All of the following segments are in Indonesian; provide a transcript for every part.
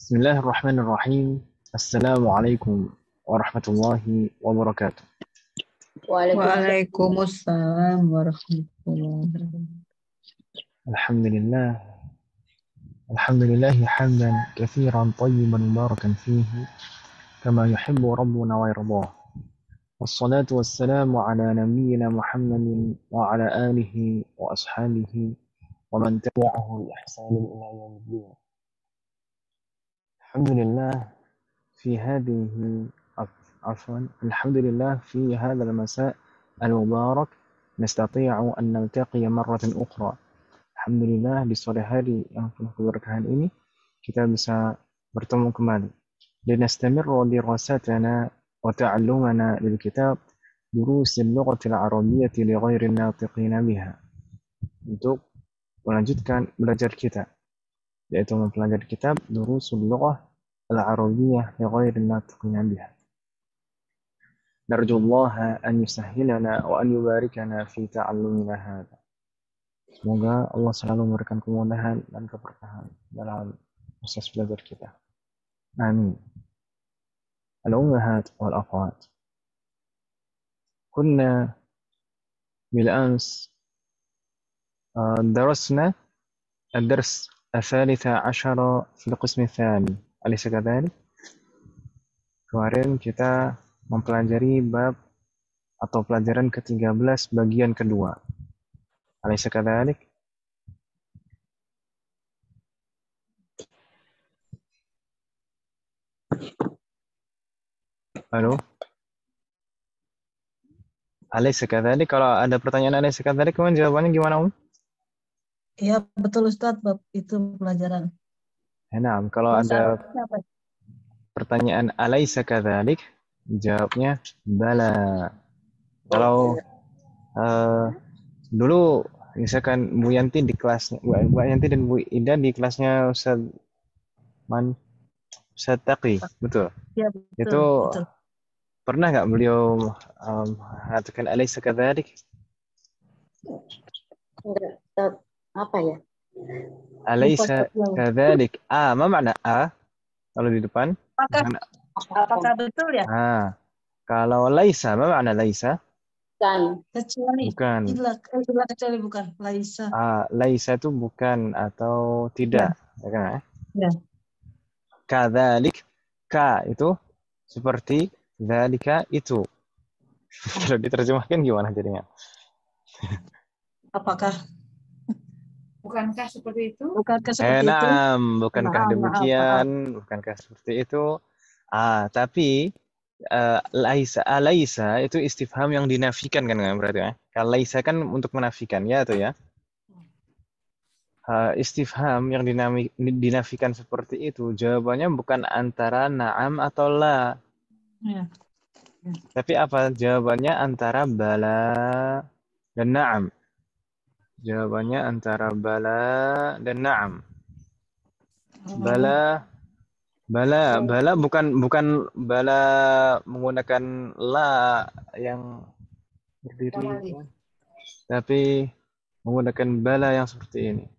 بسم الله الرحمن الرحيم. السلام عليكم ورحمة الله وبركاته. Waalaikumsalam. Waalaikumsalam warahmatullahi wabarakatuh. الحمد لله حمدا كثيرا طيبا مباركا فيه كما يحب ربنا ويرضاه، والصلاة والسلام على نبينا محمد وعلى آله وأصحابه ومن تبعه بإحسان إلى يوم الدين. الحمد لله في هذه الحمد لله في هذا المساء المبارك نستطيع أن نلتقي مرة أخرى. Alhamdulillah di sore hari yang penuh keberkahan ini kita bisa bertemu kembali. Linastamirru dirasatana wa ta'allumana lil kitab durus al-lughah al-arabiyyah li ghairi an-natiqin biha. Untuk melanjutkan belajar kita, yaitu mempelajari kitab durusul lughah al-arabiyyah li ghairi an-natiqin biha. نرجو الله أن يسهلنا وأن يباركنا في تعلمنا هذا. Semoga Allah selalu memberikan kemudahan dan keberkahan dalam proses belajar kita. Amin. الأمهات والأخوات، كنا بالأمس درسنا الدرس الثالث عشر في القسم الثاني، أليس كذلك؟ Kemarin kita mempelajari bab atau pelajaran ke-13 bagian kedua. أليس كذلك؟ Halo? أليس كذلك? Kalau ada pertanyaan أليس كذلك, kemudian jawabannya gimana, Iya, betul Ustadz, bab itu pelajaran. Nah, kalau ada pertanyaan أليس كذلك, jawabnya bala. Kalau dulu misalkan Bu Yanti di kelasnya, Bu Yanti dan Bu Ida di kelasnya Ustaz Taqi, betul? Iya, betul. Itu betul. pernah nggak beliau mengatakan أليس كذلك? Enggak, Ustaz. Apa ya? أليس كذلك. ما معنى kalau di depan? Apakah betul ya? Kalau laisa, apa makna laisa? Kecuali. Bukan. Illa kecuali bukan. Laisa. Laisa itu bukan atau tidak. Ya kan? Ya. Kadzalik, ka itu seperti dzalika itu. Kalau diterjemahkan gimana jadinya? Apakah? Bukankah seperti itu? Bukankah seperti itu? Bukankah demikian? Bukankah seperti itu? Tapi laisa itu istifham yang dinafikan kan berarti ya? Kalau laisa kan untuk menafikan ya atau ya? Istifham yang dinafikan seperti itu jawabannya bukan antara na'am atau la. Ya. Tapi apa jawabannya? Antara bala dan na'am. Jawabannya antara bala dan na'am. Bala bukan bala menggunakan la yang berdiri, tapi menggunakan bala yang seperti ini.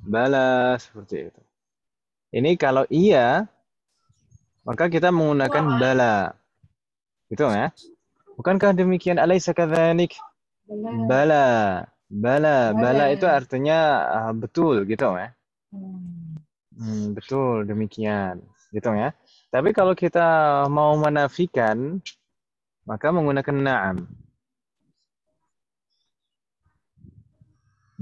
Bala seperti itu. Ini kalau iya, maka kita menggunakan bala. Gitu ya. Bukankah demikian? Alaysa kadzalik? Bala. Bala itu artinya betul gitu ya. Betul demikian. Gitu ya. Tapi kalau kita mau menafikan, maka menggunakan na'am.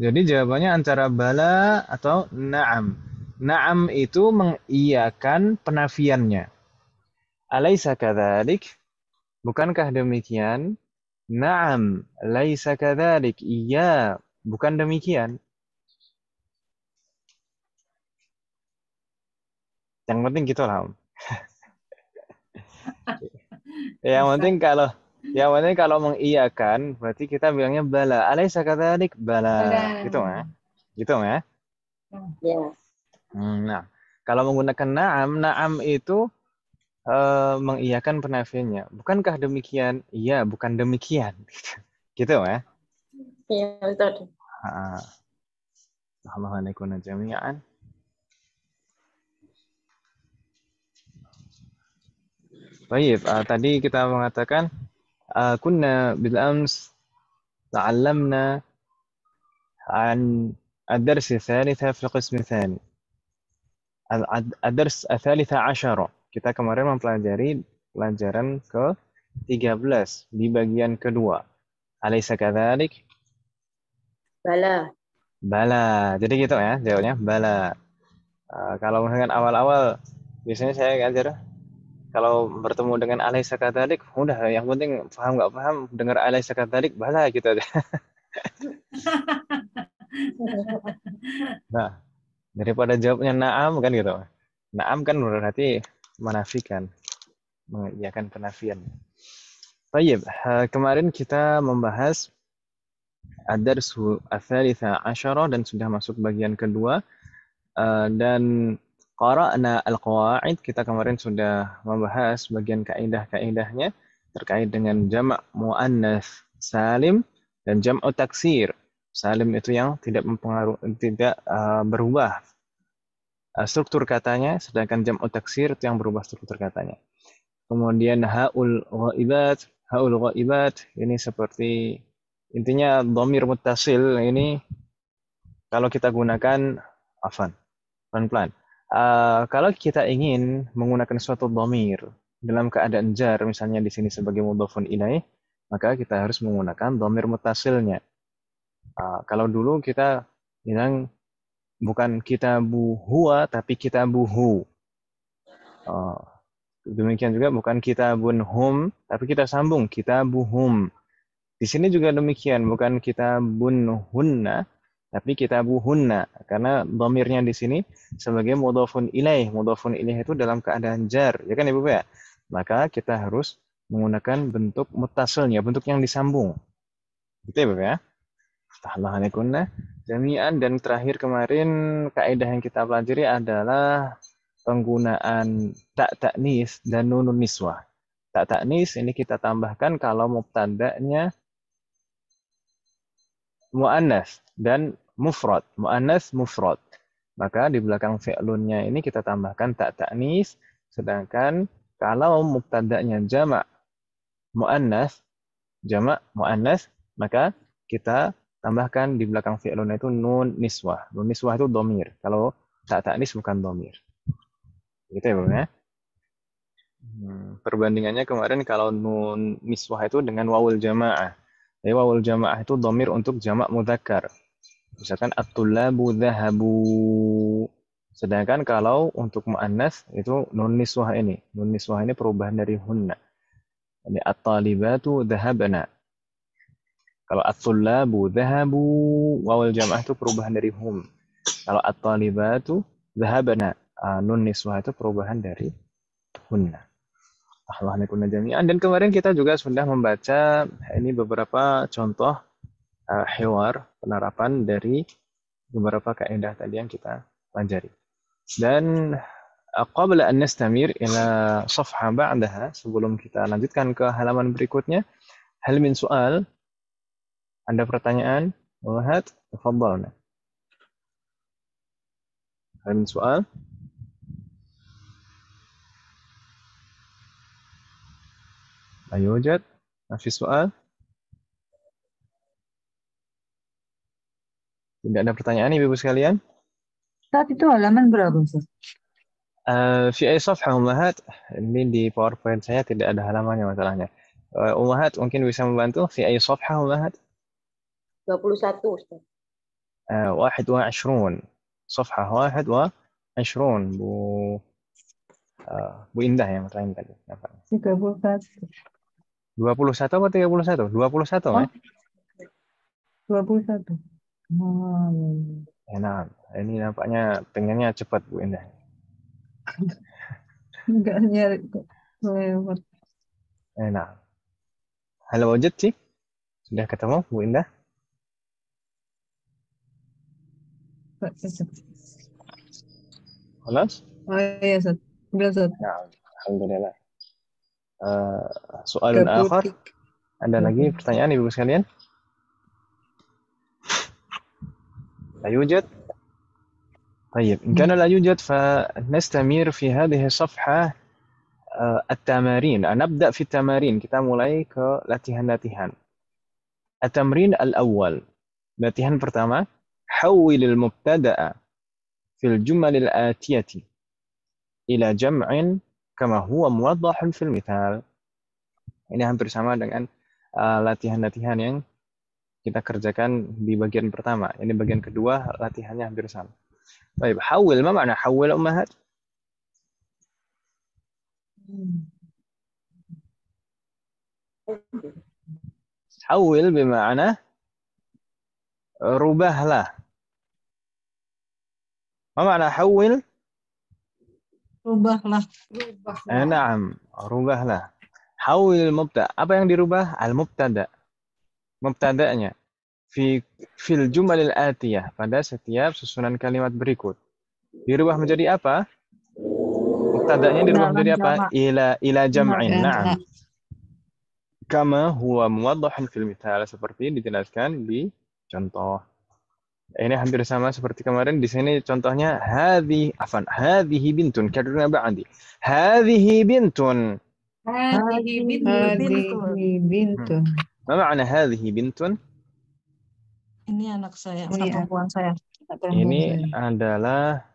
Jadi jawabannya antara bala atau na'am. Na'am itu mengiyakan penafiannya. Alaysa kadzalik? Bukankah demikian? Na'am, laisa kadzalik. Iya, bukan demikian. Yang penting gitulah. Yang penting kalau mengiyakan berarti kita bilangnya bala. Alaysa kadzalik? Bala. Gitu ya. Gitu ya. Ya. Nah, kalau menggunakan na'am itu mengiyakan penafiannya. Bukankah demikian? Iya, bukan demikian. Gitu ya. Iya, Ustaz. Allah alaikuna jami'an. Baik, tadi kita mengatakan kunna bil ams ta'allamna an ad-dars ats-tsalits fi al-qism ats-tsani. Ad-dars ats-tsalits 'ashara. Kita kemarin mempelajari pelajaran ke-13 di bagian kedua. Alaysa kadzalik? Bala. Bala. Jadi gitu ya jawabnya, bala. Kalau misalkan awal-awal biasanya saya ngajar kalau bertemu dengan alaysa kadzalik, udah yang penting paham nggak paham dengar alaysa kadzalik bala gitu aja. Nah, daripada jawabnya na'am kan gitu. Na'am kan berarti menafikan, mengiyakan penafian. Baik, kemarin kita membahas ad-darsu ats-tsalits 'asyara dan sudah masuk bagian kedua. Dan qara'na al-qawaid, kita kemarin sudah membahas bagian kaidah-kaidahnya terkait dengan jamak muannats salim dan jam'u taksir. Salim itu yang tidak berubah struktur katanya, sedangkan jam'u taksir itu yang berubah struktur katanya. Kemudian haul ghaibat ini seperti intinya dhamir muttasil ini kalau kita gunakan pelan-pelan. Kalau kita ingin menggunakan suatu dhamir dalam keadaan jar, misalnya di sini sebagai mudhafun ilaih, maka kita harus menggunakan dhamir muttasilnya. Kalau dulu kita bilang bukan kitabu huwa, tapi kitabuhu. Demikian juga bukan kitabun hum, tapi kita sambung kitabuhum. Di sini juga demikian, bukan kitabun hunna, tapi kitabuhunna, karena dhamirnya di sini sebagai mudhafun ilaih. Mudhafun ilaih itu dalam keadaan jar, ya kan Ibu ya? Maka kita harus menggunakan bentuk muttasilnya, bentuk yang disambung. Gitu ya, Ibu ya? Allah alaikunna jami'an. Dan terakhir kemarin kaidah yang kita pelajari adalah penggunaan tak ta'nis dan nunun niswah. Tak ta'nis ini kita tambahkan kalau mubtada'nya mu'annas dan mufrad, mu'annas mufrad. Maka di belakang fi'lunnya ini kita tambahkan tak ta'nis, sedangkan kalau mubtada'nya jamak mu'annas, maka kita tambahkan di belakang fi'lunnya itu nun niswah. Nun niswah itu dhamir. Kalau tak ta'nis bukan dhamir. Gitu ya, Bang ya? Perbandingannya kemarin kalau nun niswah itu dengan wawul jamaah. Jadi wawul jamaah itu dhamir untuk jamak mudzakkar. Misalkan at-tullabu dhahabu. Sedangkan kalau untuk muannas itu nun niswah ini. Nun niswah ini perubahan dari hunna. Jadi at-talibatu dhahabna. Kalau at-tullabu dhahabu, wawul jamaah itu perubahan dari hum. Kalau at-talibatu dhahabna, nun niswah itu perubahan dari hunna. Allah nekuna jami'an. Dan kemarin kita juga sudah membaca ini beberapa contoh hiwar, penerapan dari beberapa kaidah tadi yang kita pelajari. Dan qabla an nastamir ila safha ba'daha, sebelum kita lanjutkan ke halaman berikutnya, hal min soal, ada pertanyaan? Wahat, tafadhalna. Hal min soal? La yujad? Ma fi soal? Tidak ada pertanyaan Ibu sekalian? Saat itu halaman berapa, Ustaz? Fi ay safha Ummahat? Ini di PowerPoint saya tidak ada halamannya masalahnya. Ummahat mungkin bisa membantu fi ay safha Ummahat? 21, Ustaz. 21 صفحة 21 Bu Indah yang lain tadi. 31. 21 atau 31? 21 Oh, ya? 21. Nah, ini nampaknya pengennya cepat Bu Indah. Enggak nyari kok. Lewat. Nah, halo wujud sih? Sudah ketemu Bu Indah? Halo? Oh iya, Ustaz. Udah, Ustaz. Nah, alhamdulillah. Soalun akhar. 23. Ada lagi pertanyaan Ibu sekalian? لا يوجد؟ طيب إن كان لا يوجد فنستمر في هذه الصفحة التمارين. نبدأ في التمارين. Kita mulai ke latihan-latihan. التمرين الأول. Latihan pertama. حول المبتدأ في الجمل الآتية إلى جمع كما هو موضح في المثال. Ini hampir sama dengan latihan-latihan yang kita kerjakan di bagian pertama. Ini bagian kedua, latihannya hampir sama. Baik, حول. ما معنى حول أمهات؟ حول بمعنى rubahlah. ما معنى حول؟ Rubahlah. نعم, rubahlah. حول المبتدأ. Apa yang dirubah? Al-mubtada. Mubtada'nya. Fil jumalil atiyah. Pada setiap susunan kalimat berikut. Dirubah menjadi apa? Mubtada'nya dirubah menjadi apa? Ila jam'in. Na'am. Kama huwa muwaddahan fil mithal. Seperti dijelaskan di contoh. Ini hampir sama seperti kemarin. Di sini contohnya hadhihi bintun. Karena ba'di. Hadhihi bintun. Bintun. Ma ma'na hadhihi bintun? Ini anak saya, Ini anak perempuan saya. Ini adalah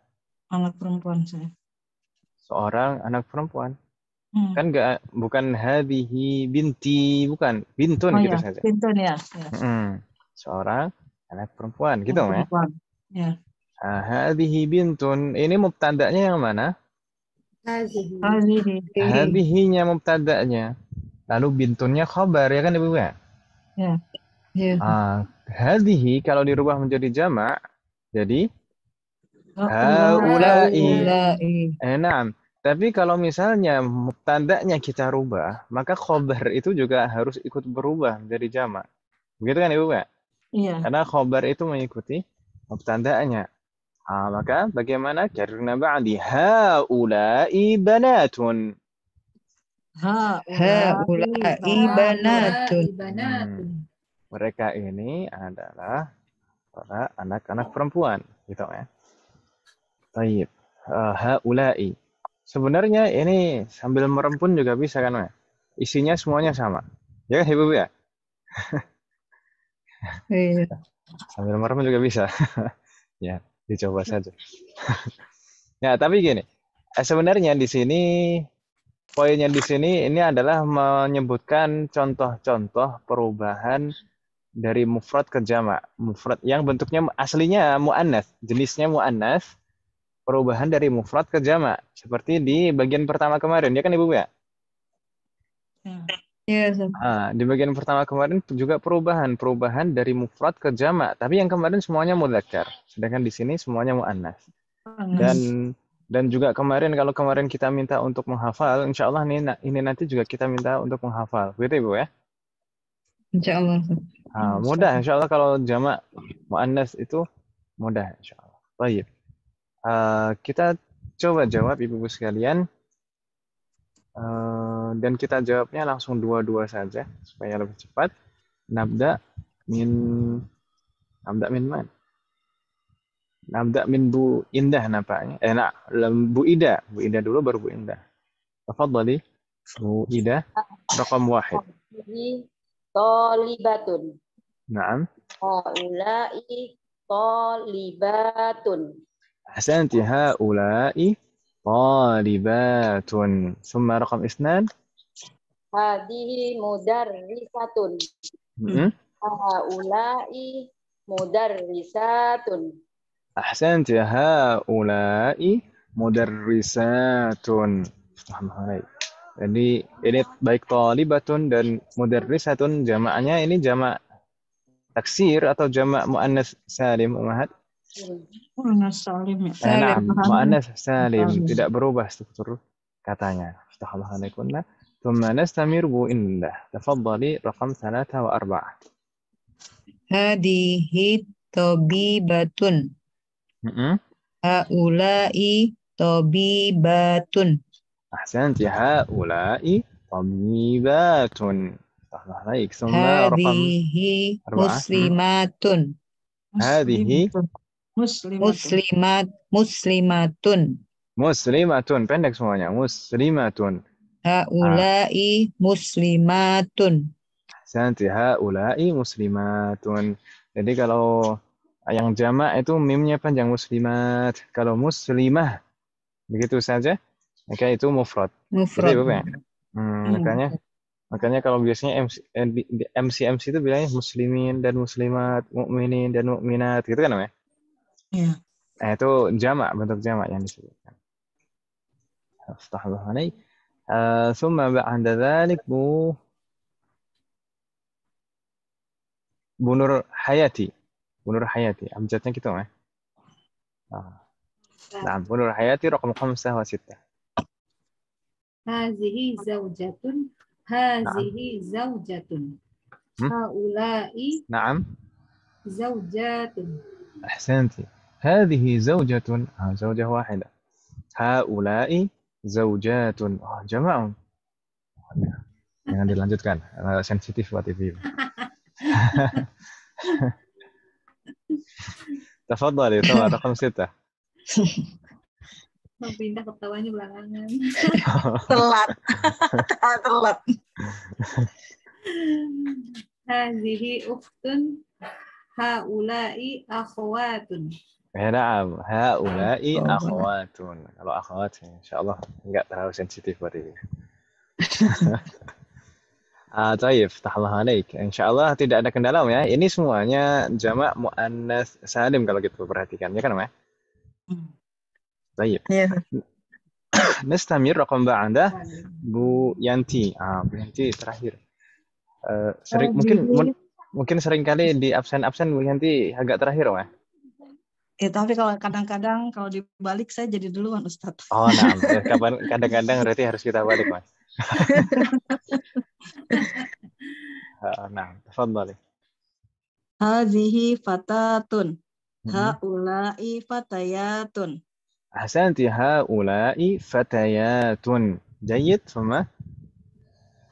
Anak perempuan saya. seorang anak perempuan. Kan bukan hadhihi binti, bukan. Bintun Oh, gitu ya. saja. Bintun ya. Seorang anak perempuan gitu ya. Ya. Hadhihi bintun. Ini mubtada'nya yang mana? Hadhihi-nya mubtada'nya. Lalu bintunnya khabar ya kan Ibu ya? Ya. Hadhihi kalau dirubah menjadi jamak jadi haula'i. Naam. Tapi kalau misalnya mubtada'nya kita rubah, maka khabar itu juga harus ikut berubah menjadi jamak. Begitu kan Ibu ya? Iya. Karena khabar itu mengikuti mubtada'nya. Maka bagaimana? Karena ba'di haula'i banatun. Haula'i banatun. Mereka ini adalah para anak-anak perempuan, gitu ya. Taib. Haula'i. Sebenarnya ini sambil merempun juga bisa kan ya? Isinya semuanya sama. Ya kan Ibu ya? Sambil merempun juga bisa. Ya, dicoba saja. Ya, tapi gini. Sebenarnya di sini poinnya di sini ini adalah menyebutkan contoh-contoh perubahan dari mufrad ke jamak. Mufrad yang bentuknya aslinya muannats, jenisnya muannats, perubahan dari mufrad ke jamak. Seperti di bagian pertama kemarin, ya kan Ibu ya? Ya. Di bagian pertama kemarin juga perubahan dari mufrad ke jamak. Tapi yang kemarin semuanya mudzakkar, sedangkan di sini semuanya muannats. Dan juga kemarin kalau kemarin kita minta untuk menghafal, insya Allah ini nanti juga kita minta untuk menghafal, begitu Ibu ya? Insya Allah. Mudah insya Allah kalau jamak muannats itu mudah insya Allah. Baik. Kita coba jawab Ibu sekalian. Dan kita jawabnya langsung dua-dua saja supaya lebih cepat. Nabda min man. Nabda min Bu Indah nampaknya. Bu Ida. Bu Ida dulu baru Bu Indah. Tafadhali Bu Ida. Rakam 1. Tolibatun. Naam. Haula'i tolibatun. Ahsanti, haula'i talibatun. Summa rakam 2. Hadihi mudarrisatun. Haula'i mudarrisatun. Ahsanti, haula'i mudarrisatun. Jadi ini baik talibatun dan mudarrisatun jamaknya ini jamak taksir atau jamak muannas salim Ummahat? Muannas salim. Muannas salim tidak berubah struktur katanya. Astaghfirullahaladzim. Thumma nastamir Bu Indah. Tafadhali rakam 3 wa 4. Hadihi tabibatun. Haula'i tabibatun. Ahsanti, haula'i tabibatun. Baik. Thumma raqam Hadhihi 4. muslimatun. Hadhihi Muslimatun. Muslimatun. muslimatun. Pendek semuanya. Muslimatun. Haula'i muslimatun. Santi haula'i muslimatun. Jadi kalau yang jamak itu mimnya panjang muslimat. Kalau muslimah begitu saja, maka itu mufrad. Gitu ya, Mufrad. Bapak ya? Makanya kalau biasanya MC itu bilangnya muslimin dan muslimat, mukminin dan mukminat, gitu kan namanya? Iya. Nah, itu jamak, bentuk jamak yang disebutkan. Astagfirullah alaih. Thumma ba'da dhalik Bu Nur Hayati. Bu Nur Hayati. Abjadnya gitu ya? Nah, Bu Nur Hayati raqam 5 wa 6. Hazihi zaujatun. Naam. Hazihi zaujatun. Hmm? Haulai Naam. zaujatun. أحسنتي. هذه زوجة زوجة واحدة. هؤلاء زوجات. جماعة. Jangan dilanjutkan. Sensitif buat ibu. تفضلي طبعا رقم 6. Mau pindah ketawanya belakangan. Telat. Telat. Hazihi ukhtun. Haulai akhwatun. نعم هؤلاء أخوات. Kalau akhwat insya Allah enggak terlalu sensitif buat ibu. Taib, tahallah alaik. Insya Allah tidak ada kendala ya. Ini semuanya jamak muannas salim kalau kita perhatikan, ya kan, Mas? Taib. Iya. Nastamir raqam ba'da Bu Yanti. Bu Yanti terakhir. Sering mungkin sering kali di absen Bu Yanti agak terakhir, Mas. Ya, tapi kalau kadang-kadang kalau dibalik saya jadi duluan, Ustadz. Oh, nah. Kadang-kadang berarti harus kita balik, Mas. Nah, tafadhali. Hazihi fatatun. Haulai fatayatun. Ahsanti haula'i fatayatun. Jayyid, ثم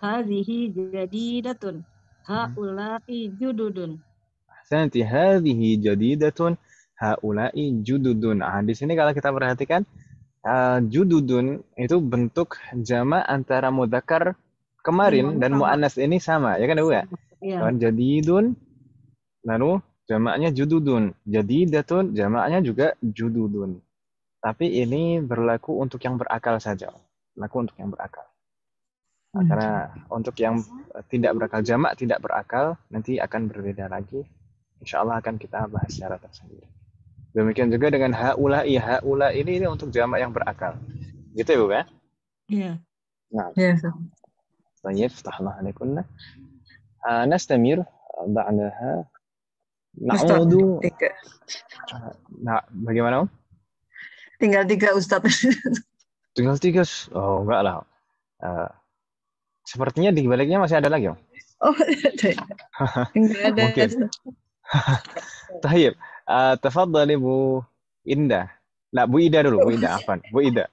Hazihi jadidatun. Haulai jududun. Ahsanti hadhihi jadidatun. Haula'i jududun. Di sini kalau kita perhatikan jududun itu bentuk jamak antara mudzakkar kemarin dan muannas ini sama, ya kan, Bu ya? Iya. Jadidun lalu jamaknya jududun. Jadidatun jamaknya juga jududun. Tapi ini berlaku untuk yang berakal saja. Berlaku untuk yang berakal. Karena untuk yang tidak berakal, jamak tidak berakal, nanti akan berbeda lagi. Insya Allah akan kita bahas secara tersendiri. Demikian juga dengan haula'i. Haula ini untuk jamak yang berakal. Gitu ya, Bu ya? Iya. Nah. Iya. Baik, فتحنا عليكم. نستمر بعدها نعود. Nah, bagaimana? Tinggal 3, Ustadz. Tinggal 3. Oh, enggak lah. Sepertinya di baliknya masih ada lagi, Om. Oh, enggak ada. Mungkin. Tahir, tafadhali Bu Indah. Lah, Bu Ida dulu, Bu Ida, afan. Bu Ida.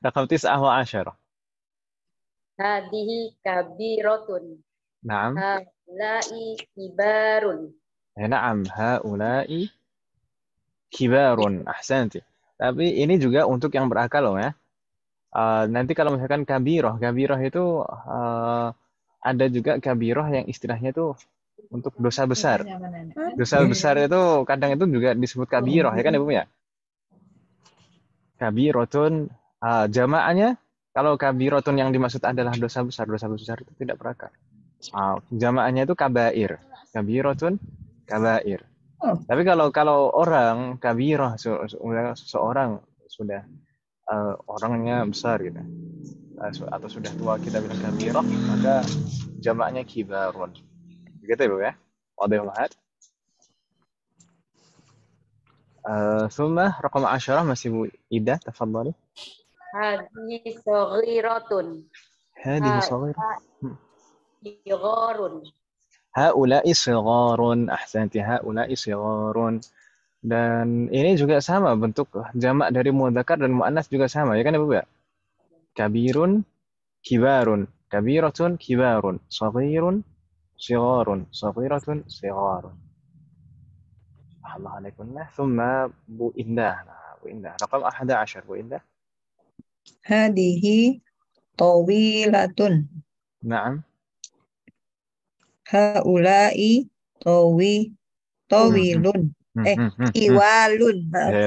Raqam 9 wa 10. Hadihi kabiratun. Naam. Haulai kibarun. Naam, haula'i kibarun. Ahsanti. Tapi ini juga untuk yang berakal loh ya. Nanti kalau misalkan kabiroh itu ada juga kabiroh yang istilahnya itu untuk dosa besar. Dosa besar itu kadang itu juga disebut kabiroh, ya kan, Ibu ya? Kabirotun jamaahnya, kalau kabirotun yang dimaksud adalah dosa besar itu tidak berakal. Jamaahnya itu kabair. Kabirotun kabair. Tapi kalau orang kabiroh, seorang sudah orangnya besar gitu, atau sudah tua, kita bilang kabiroh, maka jamaknya kibarun. Begitu ya, Bu ya? Wadih lahat. Thumma raqam 10 masih Bu Ida, tafadhali. Hadihi saghiratun. Hadihi saghirah. Sigharun. Haula'i sigharun. Ahsanti, haula'i sigharun. Dan ini juga sama, bentuk jamak dari mudzakkar dan muannas juga sama, ya kan, Ibu ya? Kabirun, kibarun, kabiratun, kibarun, saghirun, صغار صغيرة صغار. الله عليكم. ثم بو إنده. بو إنده رقم 11. بو إنده. Hadihi tawilatun. نعم. Haulai tawilun. Tiwalun.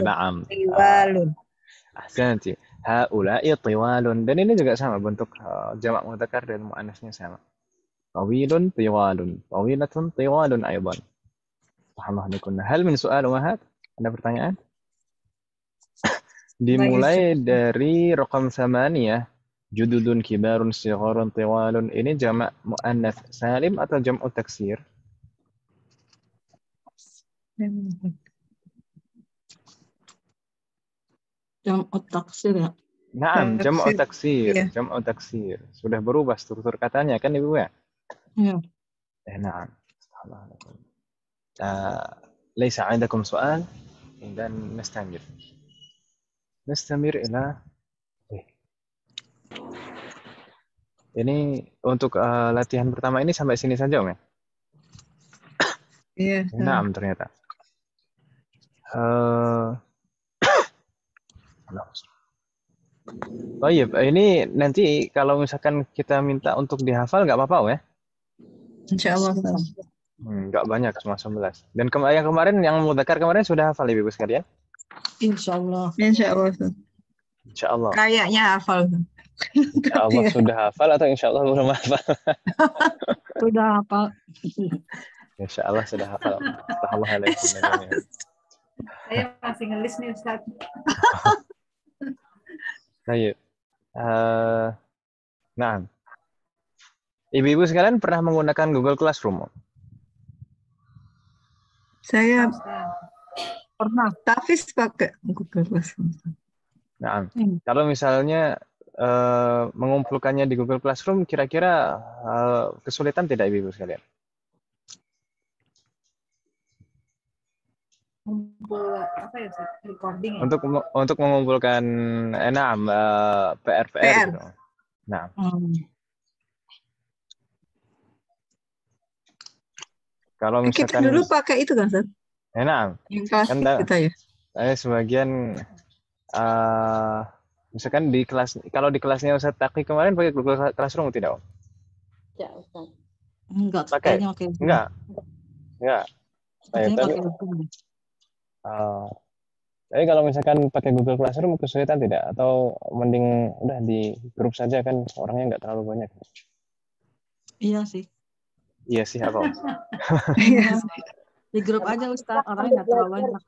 نعم. Tiwalun. Ahsanti. Haula'i tiwalun. Dan ini juga sama bentuk jamak mudzakkar dan muannasnya sama. Tawilun tiwalun. Tawilatun tiwalun أيضا. Allah alaikum. Hal min soal Ummahat? Ada pertanyaan? Dimulai dari raqam 8, jududun kibarun sigharun tiwalun. Ini jamak muannats salim atau jam'u taksir? Jam'u taksir ya. Naam, jam'u taksir. Iya. Jam'u taksir. Sudah berubah struktur katanya kan Ibu ya? Iya. نعم. الله عليكم. ليس عندكم سؤال؟ إذا نستمر إلى ini untuk latihan pertama ini sampai sini saja Om ya? Iya. Naam ternyata. Baik, ini nanti kalau misalkan kita minta untuk dihafal nggak apa-apa Om ya? Insya Allah. Nggak banyak, cuma 11. Dan yang kemarin, yang mudzakkar kemarin sudah hafal Ibu sekalian? Insya Allah. Insya Allah. Insya Allah. Kayaknya hafal. Insya Allah sudah hafal atau insya Allah belum hafal? Sudah hafal. Insya Allah sudah hafal. Astagfirullahaladzim. Saya masih ngelis nih Ustaz. Baik. Nah, ibu-ibu sekalian pernah menggunakan Google Classroom? Saya Pernah. Tafis pakai Google Classroom. Nah, kalau misalnya mengumpulkannya di Google Classroom, kira-kira kesulitan tidak ibu-ibu sekalian? Kumpul apa ya Ustaz? Recording ya? Untuk mengumpulkan PR. Gitu. Nah, kalau misalkan Kita dulu pakai itu kan, Ustaz? Yang kelas kan kita ya. Saya sebagian misalkan di kelas, kalau di kelasnya Ustaz Taqi kemarin pakai Google Classroom tidak Om? Ya, Ustaz. Enggak, Pakai? kayaknya pakai. Enggak. Kayaknya Tapi kalau misalkan pakai Google Classroom kesulitan tidak? Atau mending udah di grup saja kan orangnya nggak terlalu banyak? Iya sih. Iya sih apa Om? Di grup aja Ustaz, orangnya nggak terlalu banyak.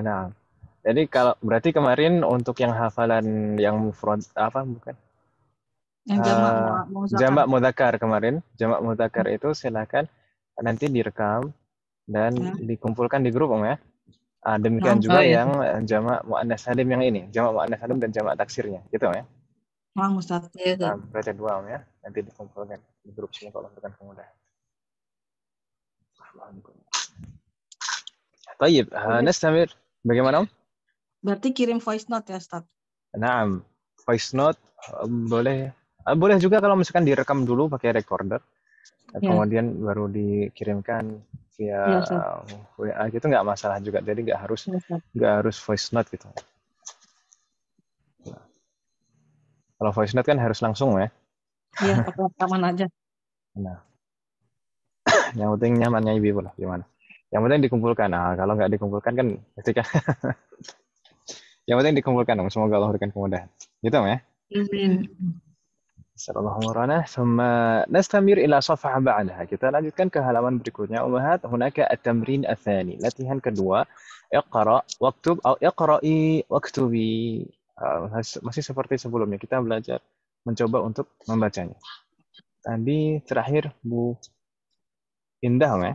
Nah, jadi kalau berarti kemarin untuk yang hafalan yang mufrad bukan? Yang Jamak mudzakkar kemarin, jamak mudzakkar itu silakan nanti direkam dan dikumpulkan di grup Om ya. Demikian juga yang jamak muannats salim yang ini, jamak muannats salim dan jamak taksirnya, gitu ya. Ustaz. Berarti 2 Om ya, nanti dikumpulkan di grup sini kalau memberikan kemudahan. Baik, nastamir. Bagaimana Om? Berarti kirim voice note ya Ustaz? Naam, voice note boleh. Boleh juga kalau misalkan direkam dulu pakai recorder, kemudian baru dikirimkan via WA gitu nggak masalah juga. Jadi nggak harus voice note gitu. Kalau voice note kan harus langsung ya. Iya, pakai rekaman aja. Nah, yang penting nyamannya ibu lah gimana. Yang penting dikumpulkan. Kalau nggak dikumpulkan kan ketika yang penting dikumpulkan Om. Semoga Allah berikan kemudahan. Gitu Om ya. Amin. Sallallahu alaihi wasallam. Nastamir ila safhah ba'daha. Kita lanjutkan ke halaman berikutnya. Ummahat, hunaka at-tamrin ats-tsani. Latihan kedua. Iqra waktub atau iqra'i waktubi. Masih seperti sebelumnya. Kita belajar mencoba untuk membacanya. Tadi terakhir Bu Indah Om ya.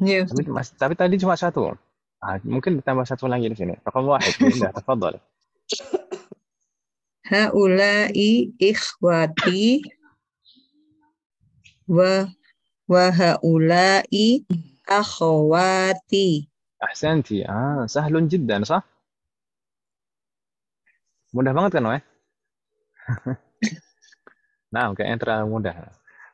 Iya. Tapi tadi cuma 1. Mungkin ditambah 1 lagi di sini. Raqam 1 Bu Indah, tafadhal. Haulai ikhwati wa haulai akhwati. نعم كأن ترى مدهن.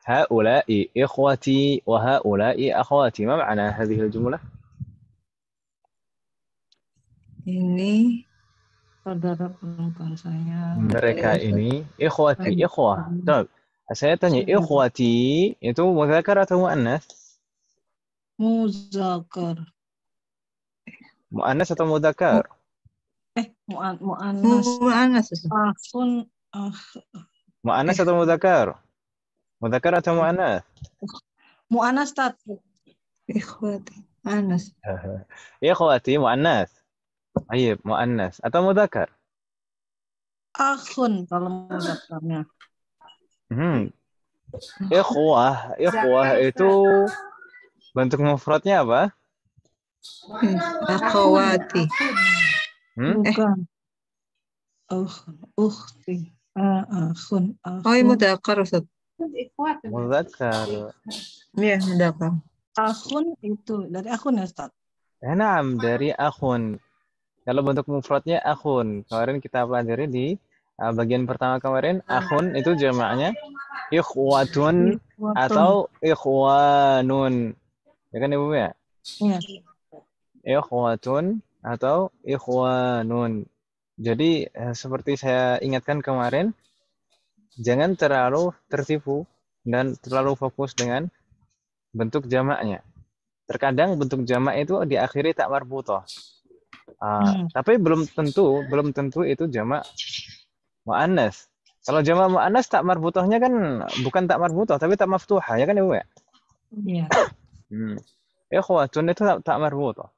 هؤلاء إخوتي وهؤلاء أخواتي. ما معنى هذه الجملة؟ Ini Saudara perempuan saya. Mereka ini ikhwati, ikhwah. طيب, saya tanya, ikhwati itu muzakkar atau muannas? Muzakkar. Muannas atau mudzakkar? Mu'annas. mu'annas. Akhun. Muannas atau mudzakkar? Mudzakkar atau muannas? Mu'annas tat. Ikhwati. Anas. Ikhwati muannas. Baik, muannas atau mudzakkar? Akhun kalau muzakkarnya. Ikhwah itu bentuk mufradnya apa? Akhwati. Bukan. Ukhti. Akhun. Oh, ini mudzakkar, Ustaz. Mudzakkar. Iya, mudzakkar. Akhun itu dari akhun ya, Ustaz? Naam, dari akhun. Kalau bentuk mufradnya akhun. Kemarin kita pelajari di bagian pertama kemarin, akhun itu jamaknya ikhwatun atau ikhwanun. Ya kan Ibu ya? Iya. Ikhwatun atau ikhwanun. Jadi seperti saya ingatkan kemarin, jangan terlalu tertipu dan terlalu fokus dengan bentuk jamaknya. Terkadang bentuk jamak itu diakhiri tak marbuthah. Tapi belum tentu itu jamak muannas. Kalau jamak muannas tak marbuthahnya kan bukan tak marbuthah tapi tak maftuhah, ya kan Ibu ya? Iya. Ikhwatun itu tak marbuthah.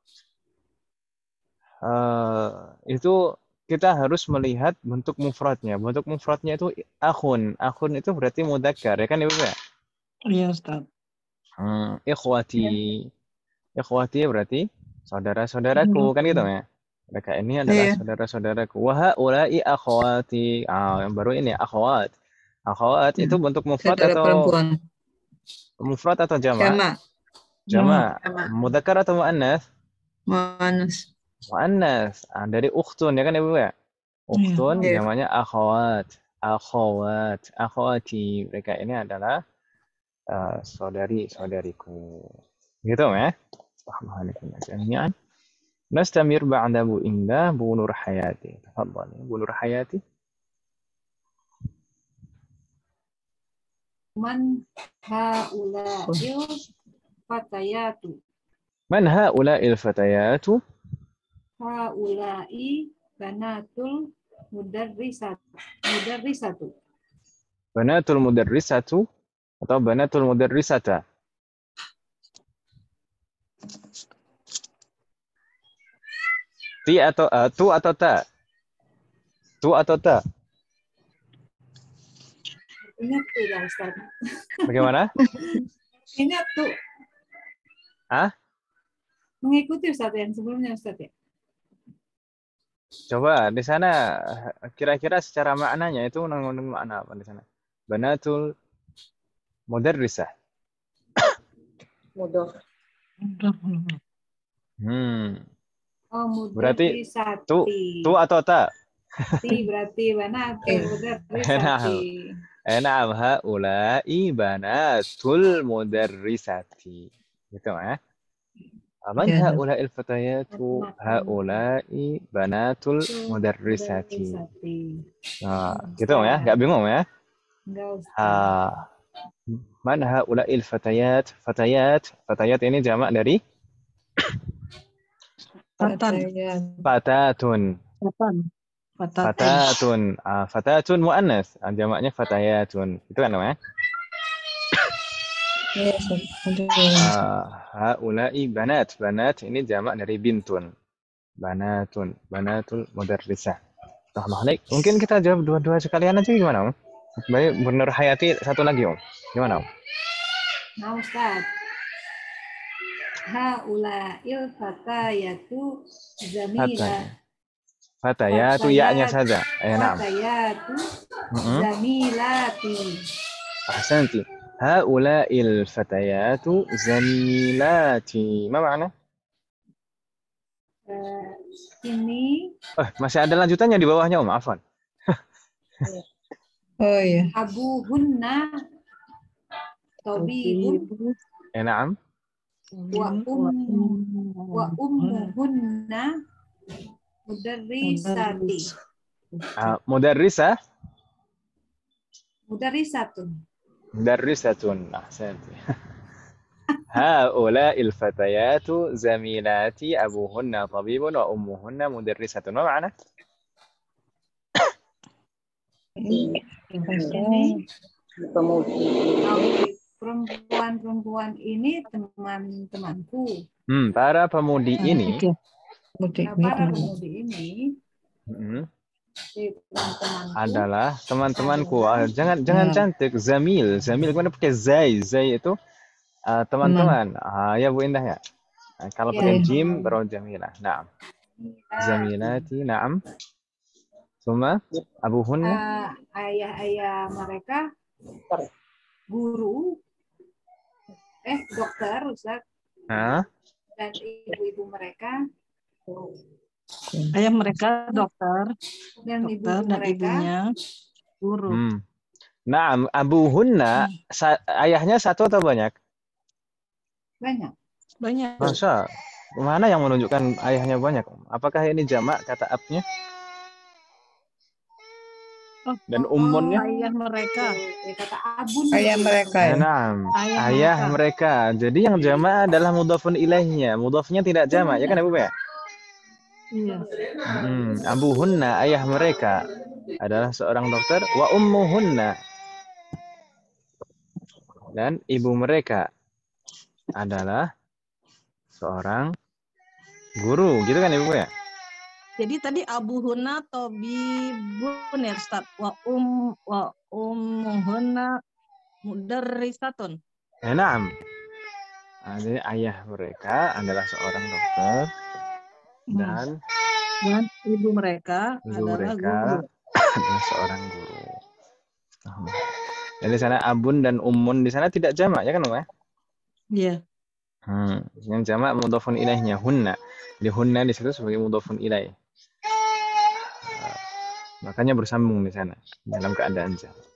Itu kita harus melihat bentuk mufradnya. Bentuk mufradnya itu akhun. Akhun itu berarti mudzakkar, ya kan Ibu ya? Iya, Ustaz. Ikhwati. Ikhwati berarti saudara-saudaraku, kan gitu ya? Mereka ini adalah saudara-saudaraku. Wa haula'i akhwati. Yang baru ini akhwat. Akhwat itu bentuk mufrad atau perempuan. Mufrad atau jamak? Jamak. Mudzakkar atau muannas? Muannas. Muannas. Dari ukhtun, ya kan Ibu ya? Ukhtun jamaknya akhwat. Akhwat. Akhwati. Mereka ini adalah saudari-saudariku. Gitu ya? Jami'an. نستمر بعد أبو إملا أبو نور حياتي. تفضل أبو نور حياتي. من هؤلاء الفتيات؟ من هؤلاء الفتيات؟ هؤلاء بنات المدرسة. بنات المدرسة atau بنات المدرسة؟ Ti atau tu atau ta? Tu atau ta? Ingat tuh ya Ustaz. Bagaimana? Ingat tuh. Mengikuti Ustaz yang sebelumnya Ustaz ya. Coba di sana kira-kira secara maknanya itu mengandung makna apa di sana? Banatul mudarrisah. Mudhaf. Berarti tu atau ta? Ti berarti banatul mudarrisati. Na'am, haula'i banatul mudarrisati. Gitu ya. Man haula'il fatayatu? Haula'i banatul mudarrisati. Nah, gitu ya. Enggak bingung ya? Enggak. Man haula'il fatayat? Fatayat ini jamak dari fatatun. Fatatun muannas, jamaknya fatayatun. Itu kan namanya? Haula'i banat. Banat ini jamak dari bintun. Banatul mudarrisah. Mungkin kita jawab dua-dua sekalian aja gimana, Om? Baik, Bu Nur Hayati satu lagi, Om. Gimana, Om? Nah, Ustaz. Haula'il fatayatu zamila. Fatayatu ya-nya saja. Fatayatu zamilati. Ahsanti. Haula'il fatayatu zamilati. Apa makna? Ini masih ada lanjutannya di bawahnya, Om. Afwan. Oh iya. Abuhunna tabibun Na'am. wa ummuhunna mudarrisati. Mudarrisah. Mudarrisatun. Mudarrisatun. Ahsanti. هؤلاء الفتيات زميلاتي أبوهن طبيب وأمهن مدرسة. ما معنى؟ Ini Pemudi. perempuan-perempuan ini teman-temanku. Para pemudi ini. Nah, para pemudi ini teman-temanku adalah teman-temanku. Jangan cantik. Zamil kemudian pakai zai itu teman-teman. Ya Bu Indah ya. Kalau pakai jim baru jamilah. Naam. Zamilati. Naam. Suma abuhunna. Ayah-ayah mereka guru, dokter, Ustaz, dan ibu-ibu mereka. Ayah mereka dokter, Dan dokter ibu dan mereka ibunya guru. Naam, abuhunna ayahnya satu atau banyak? banyak. Banyak. Masa? Mana yang menunjukkan ayahnya banyak? Apakah ini jamak kata abnya? Dan ummunnya? Ayah mereka. Kata abun. Ayah mereka ya. Naam, ayah mereka. Jadi yang jamak adalah mudhafun ilaihnya. Mudhafnya tidak jamak, ya kan Ibu ya? Iya. Abuhunna, ayah mereka adalah seorang dokter. Wa ummuhunna, dan ibu mereka adalah seorang guru. Gitu kan Ibu ya? Jadi tadi abuhunna tabibun ya Ustaz. Wa ummuhunna mudarrisatun. Naam. Jadi ayah mereka adalah seorang dokter dan ibu mereka adalah guru. adalah seorang guru. Jadi di sana abun dan ummun di sana tidak jamak ya kan Om ya? Iya. Yang jamak mudhafun ilaihnya hunna. Jadi hunna di situ sebagai mudhafun ilaih. Makanya bersambung di sana dalam keadaan jamak.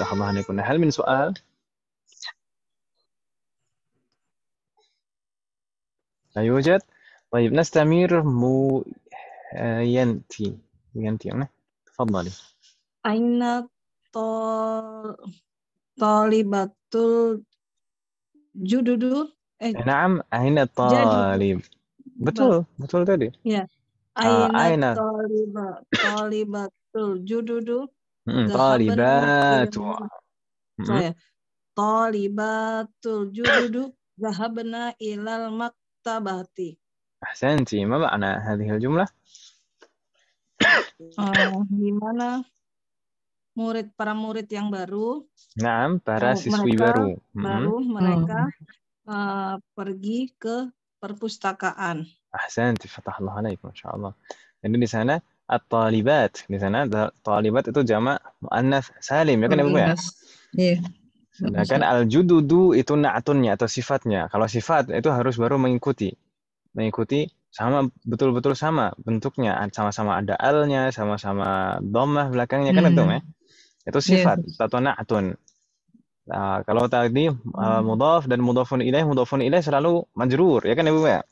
Tahamahanikunna. Hal min soal? لا يوجد. طيب نستمر ينتي تفضلي. أين طالبة jududu? نعم أين الطالب. betul tadi. Ya. Aina talibatul jududu. Talibatu. Talibatul jududu zahabna ilal maktabati. أحسنتي. ما معنى هذه الجملة؟ Gimana para murid yang baru? Naam, para siswi baru. Mereka pergi ke perpustakaan. Ahsanti, fatahullah alaik, Masya Allah. Jadi di sana at-talibat, di sana talibat itu jamak muannats salim, ya kan Ibu ya? Iya. Sedangkan al-jududu itu na'tunnya atau sifatnya. Kalau sifat itu harus baru mengikuti sama betul-betul sama bentuknya, sama-sama ada alnya, sama-sama dhammah belakangnya kan itu ya. Itu sifat atau na'tun. Nah, kalau tadi mudhaf dan mudhafun ilaih selalu majrur, ya kan Ibu ya?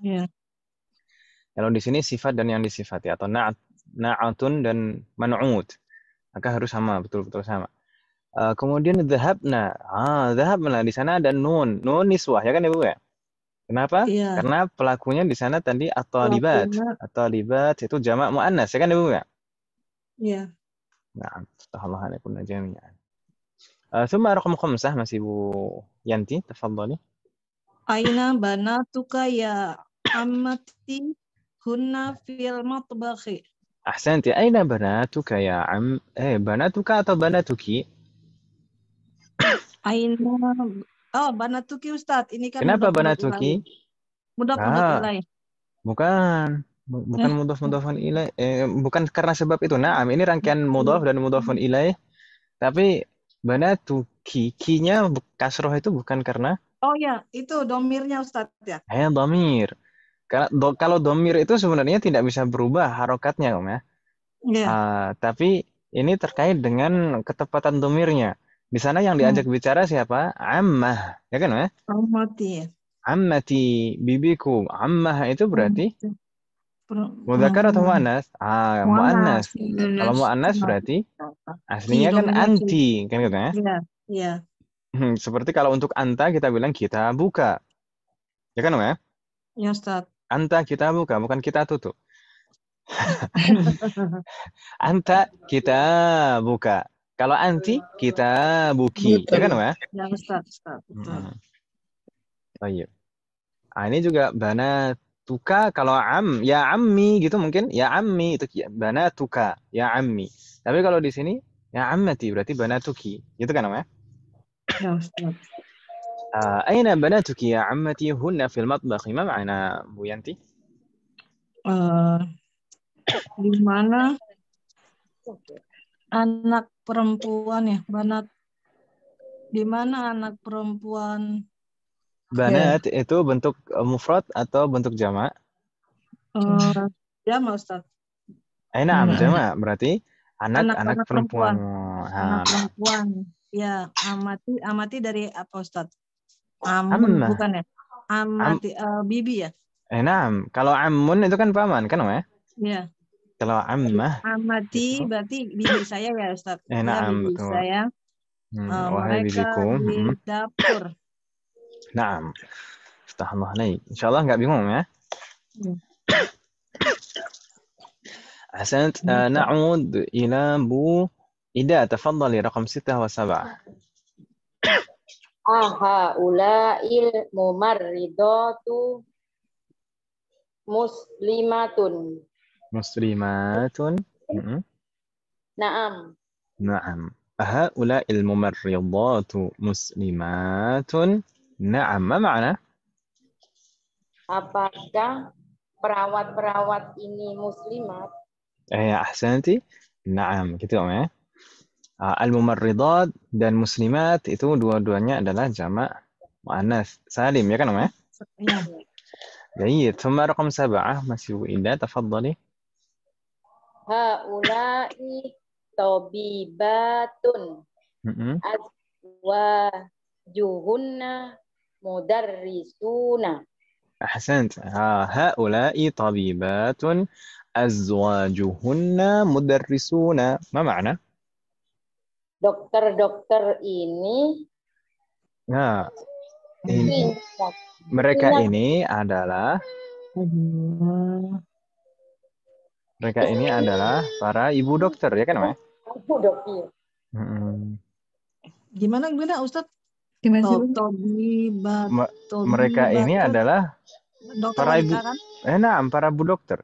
Iya. Kalau di sini sifat dan yang disifati atau na'atun dan man'ud, maka harus sama, betul-betul sama. Kemudian dhahabna. Dhahabna di sana ada nun niswah, ya kan Ibu ya? Kenapa? Iya. Karena pelakunya di sana tadi at-talibat. At-talibat itu jamak muannats, ya kan Ibu ya? Iya. Nah, Allah alaikum jami'an. Thumma raqam 5 masih Bu Yanti, tafadhali. Aina banatuka ya ammati hunna fil matbakhi. Ahsanti. Aina banatuka ya banatuka atau banatuki? Aina banatuki Ustaz. Ini kan kenapa banatuki? Mudhaf ilaih. Bukan mudhafun ilaih. Bukan karena sebab itu. Naam, ini rangkaian mudhaf dan mudhafun ilaih. Tapi banatuki, ki-nya kasroh itu bukan karena. Oh ya, itu domirnya Ustaz ya. Domir. Kalau domir itu sebenarnya tidak bisa berubah harokatnya Om ya. Iya. Tapi ini terkait dengan ketepatan domirnya. Di sana yang diajak bicara siapa? Ammah, ya kan ya? Amati ya. Ammati, bibiku. Ammah itu berarti mudzakkar atau Perempuan. muannas? Muannas. Kalau muannas Muannas. berarti Iya, aslinya kan dominasi. anti, kan gitu ya? Iya, iya. Seperti kalau untuk anta kita bilang kita buka. Ya kan, ya? Ya, Ustaz. Anta kita buka, bukan kita tutup. Anta kita buka. Kalau anti kita buki. Ya kan, ya? Ya, Ustaz. Betul. Baik. Ini juga banatuka kalau ya ammi gitu mungkin ya ammi itu banatuka ya ammi. Tapi kalau di sini ya ammati berarti banatuki. Gitu kan, ya? Ya, Ustaz. أين بناتك يا عمتي هن في المطبخ ما معنى Bu Yanti Di mana anak perempuan ya, banat. Di mana anak perempuan? Banat itu bentuk mufrad atau bentuk jamak? Jamak, Ustaz. Naam jamak berarti anak perempuan. Anak perempuan. Ya, amati dari apa, Ustaz? Amma. Bukan ya? Amati bibi ya? Naam, kalau ammun itu kan paman kan, ya? Iya. Kalau ammah amati berarti bibi saya ya, Ustaz. Naam, bibi betul. saya. Wahai Mereka bibiku. di dapur. Naam. Astaghfirullah alaik. Insyaallah enggak bingung ya. أحسنت. نعود إلى بو إذا تفضلي رقم 6 و7. Ahaula'il mumarridatu muslimatun. Muslimatun. Naam. Naam. Ahaula'il mumarridatu muslimatun. Naam. Ma ma'na? Apakah perawat-perawat ini muslimat? Ahsanti. Naam, gitu ya. Al-mumarridat dan muslimat itu dua-duanya adalah jamak muannas salim ya kan, ya? Iya. Baik, ثم رقم 7 masih Bu Ida, tafadhali. Haula'i tabibatun. Azwajuhunna mudarrisuna. أحسنت. هؤلاء طبيبات أزواجهن مدرسون. ما معنى؟ Dokter-dokter ini mereka ini adalah para ibu dokter ya kan, ya? Ibu dokter. Gimana Ustaz? Mereka ini adalah dokter para ibu. kan? Para bu dokter.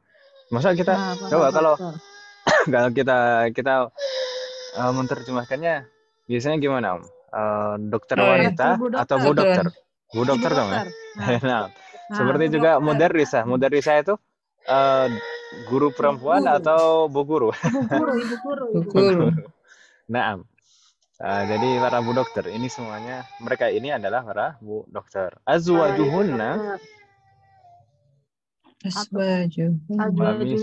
Masa kita coba kalau kita menerjemahkannya biasanya gimana, Om? Dokter wanita atau bu dokter? Bu dokter dong ya. Seperti juga mudarrisah. Mudarrisah itu guru perempuan atau bu guru? Ibu guru. Naam. Jadi para bu dokter ini semuanya, mereka ini adalah para bu dokter. Azwajuhunna. Suami.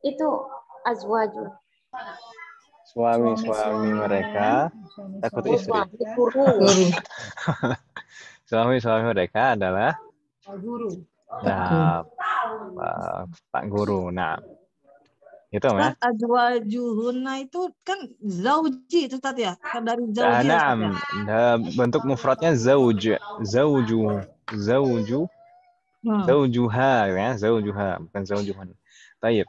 Itu azwaju. Suami mereka takut istri. Suami mereka adalah guru. Pak guru. Nah, itu ya. Azwajuhunna itu kan zauji itu Ustaz ya? Dari zauji. Naam. Bentuk mufradnya zauj. Zaujuha ya, zaujuha bukan zaujuhan. Baik.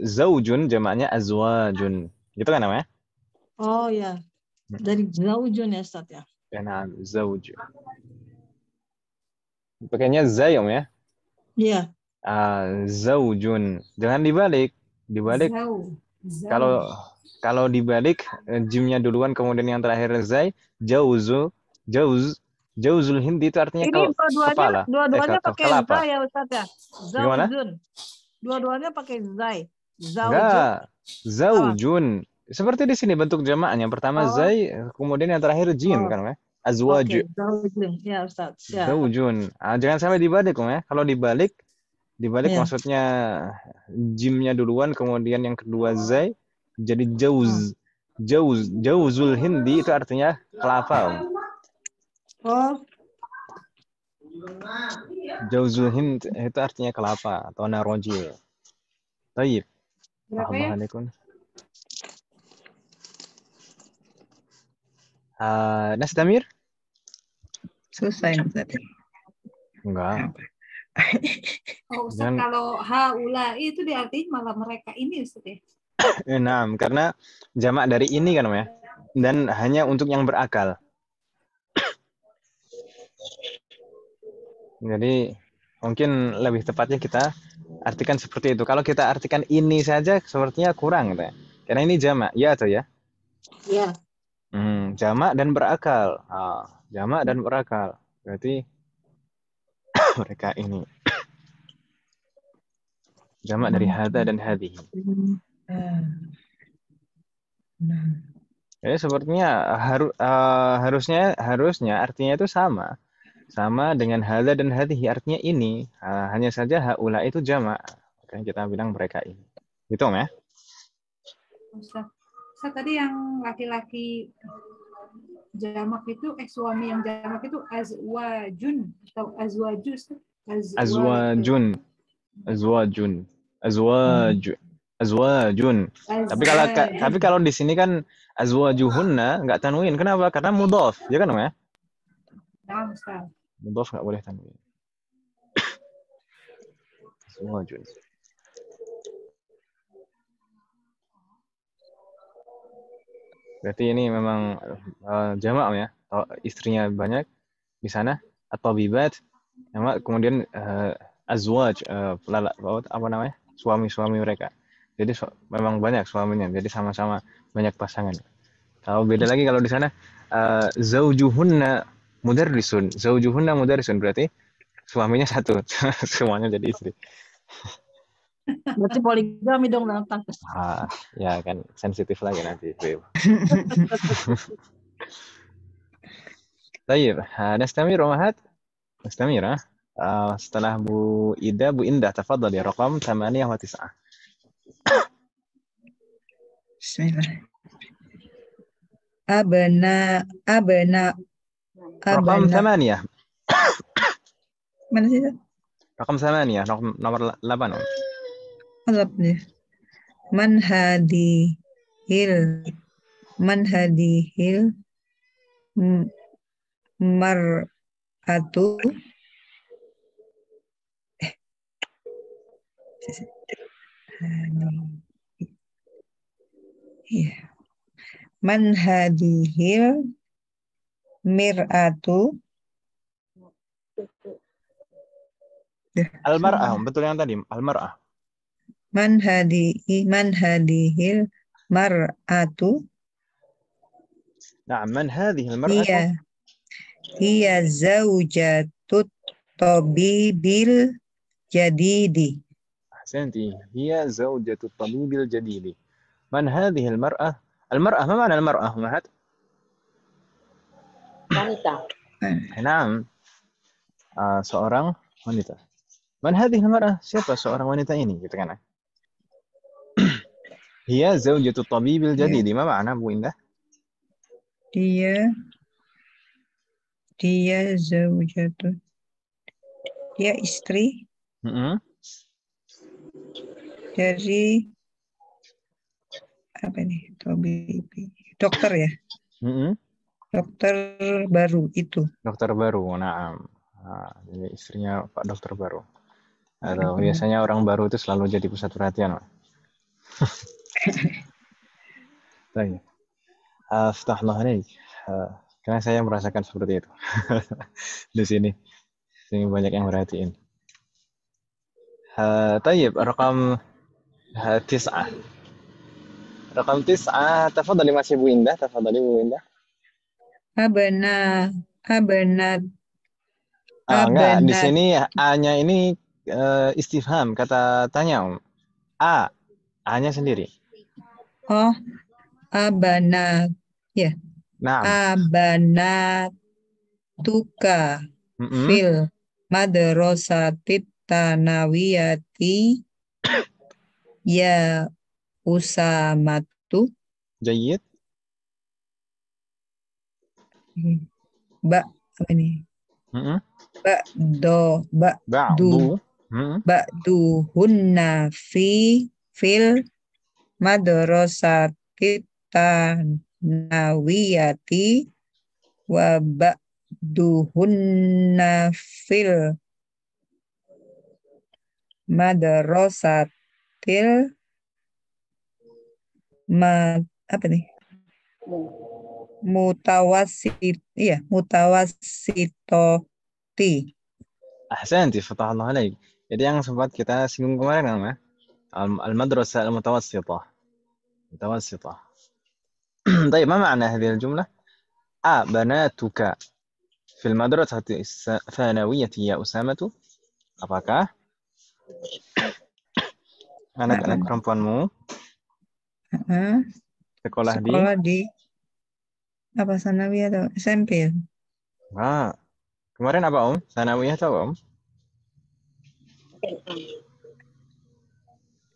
Zaujun jamaknya azwajun. Gitu kan namanya? Oh ya. Dari zaujun ya Ustaz ya. Nah, zauj. Pakainya zayum ya? Iya. Zaujun. Jangan dibalik. Kalau dibalik jimnya duluan kemudian yang terakhir zai, jauzul hindi itu artinya ini kepala. Dua-duanya pakai zai ya Ustaz ya. Gimana? Dua-duanya pakai zai. Enggak. Zaujun. Seperti di sini bentuk jamaknya. Pertama zai, kemudian yang terakhir jim kan, ya? Azwaju. Zaujun. Ya Ustaz. Ya. Zaujun. Jangan sampai dibalik, ya. Kalau dibalik Dibalik Iya. maksudnya jimnya duluan, kemudian yang kedua zai, jadi jauz. Jauzul hindi itu artinya kelapa. Oh, Jauzul hind itu artinya kelapa atau narojil. Taib. Berapa ya? Alaikum. Nastamir? Selesai tadi. Enggak. Oh, Ustaz, Jangan- kalau haula itu diartikan malah mereka ini Ustaz ya. Nah, karena jamak dari ini kan ya. Dan hanya untuk yang berakal. Jadi mungkin lebih tepatnya kita artikan seperti itu. Kalau kita artikan ini saja sepertinya kurang gitu ya. Karena ini jamak, ya atau ya? iya. Jamak dan berakal. Jamak dan berakal. Berarti mereka ini. Jamak dari hada dan hadhihi. Jadi sepertinya harusnya artinya itu sama dengan hada dan hadhihi, artinya ini. Hanya saja haula itu jamak. Makanya kita bilang mereka ini. Gitu ya. Ustaz. Ustaz, tadi yang laki-laki jamak itu suami yang jamak itu azwajun atau azwajus. Azwajun. Tapi kalau di sini kan azwajuhunna enggak tanwin. Kenapa? Karena mudhaf, ya kan ya? Nah, Ustaz. Mudhaf enggak boleh tanwin. Azwajun. Berarti ini memang jamak ya. Istrinya banyak di sana atau bibat, kemudian azwaj, apa namanya? Suami-suami mereka. Jadi memang banyak suaminya. Jadi sama-sama banyak pasangan. Kalau beda lagi kalau di sana zaujuhunna mudarrisun. Zaujuhunna mudarrisun berarti suaminya satu. Semuanya jadi istri. Berarti poligami dong Pak. Ya kan sensitif lagi nanti. Baik, nastamir Umahat. Nastamir. Setelah Bu Indah tafadhali raqam 8 wa 9. Bismillah. Abna. Raqam 8. Mana sih? Raqam 8, nomor 8. Alapnya. Man hadihil mar'atu man hadihil mir'atu Al-mar'ah, betul yang tadi, al-mar'ah. man hadihil mar'atu. Nah, man hadhihi al-mar'atu? Hiya zaujatut tabibil jadidi. Ahsanti, hiya zaujatut tabibil jadidi. Man hadhihi al-mar'ah? Al-mar'ah, ma ma'na al-mar'ah, Umahat? Wanita. Naam. Seorang wanita. Man hadhihi al-mar'ah? Siapa seorang wanita ini? Gitu kan. Hiya zaujatut tabibil jadidi. Ma ma'na Bu Indah? Dia zaujatu. Dia istri dari apa nih? Dokter ya? Dokter baru itu. Dokter baru. Naam. Jadi istrinya Pak Dokter baru. Atau biasanya orang baru itu selalu jadi pusat perhatian. Baik. Astaghfirullah alaik. Karena saya merasakan seperti itu. Di sini banyak yang merhatiin. Tayyib, raqam 9. Raqam 9, tafadhali masih Bu Indah, tafadhali Bu Indah. Abna. Enggak, di sini A-nya ini istifham, kata tanya. A-nya sendiri. Oh, abana. Ya. Nah. Abana tuka fil madrasatit Fitanawiyati ya Usamatu. Jayyid. Apa ini? Mm-mm. Ba'du Ba'du. Mm-mm. ba'duhunna fil madrasati tanawiyati wa ba'duhunna fil madrasatil apa nih? Mutawassitoti. Ahsanti, fatahullah alaik. Jadi yang sempat kita singgung kemarin namanya al-madrasah al-mutawassitah. متوسطة. طيب ما معنى هذه الجملة؟ بناتك في المدرسة الثانوية يا أسامة. Apakah anak-anak perempuanmu sekolah di apa sanawiyah atau SMP? Kemarin apa sanawiyah atau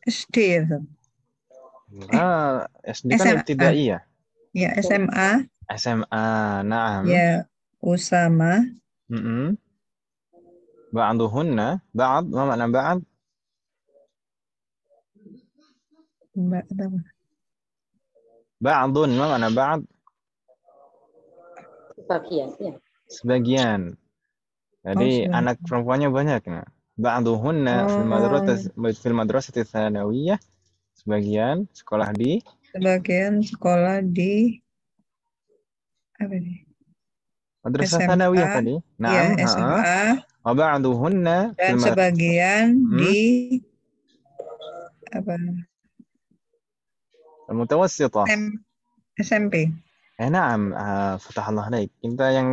SD ya? SD kan ibtidaiyah. Ya, SMA. Naam. Ya, Usama. Ba'duhunna, ba'd, ma makna ba'd? Ba'dun, ma makna ba'd? Sebagian, ya. Sebagian. Jadi anak perempuannya banyak. Nah. Ba'duhunna fil madrasati tsanawiyah. Sebagian sekolah di apa nih? Madrasah tsanawiyah tadi. Naam, ya, SMA. Wa ba'duhunna dan sebagian di apa? Al-mutawassithah. SMP. Naam, fatahallah alaik.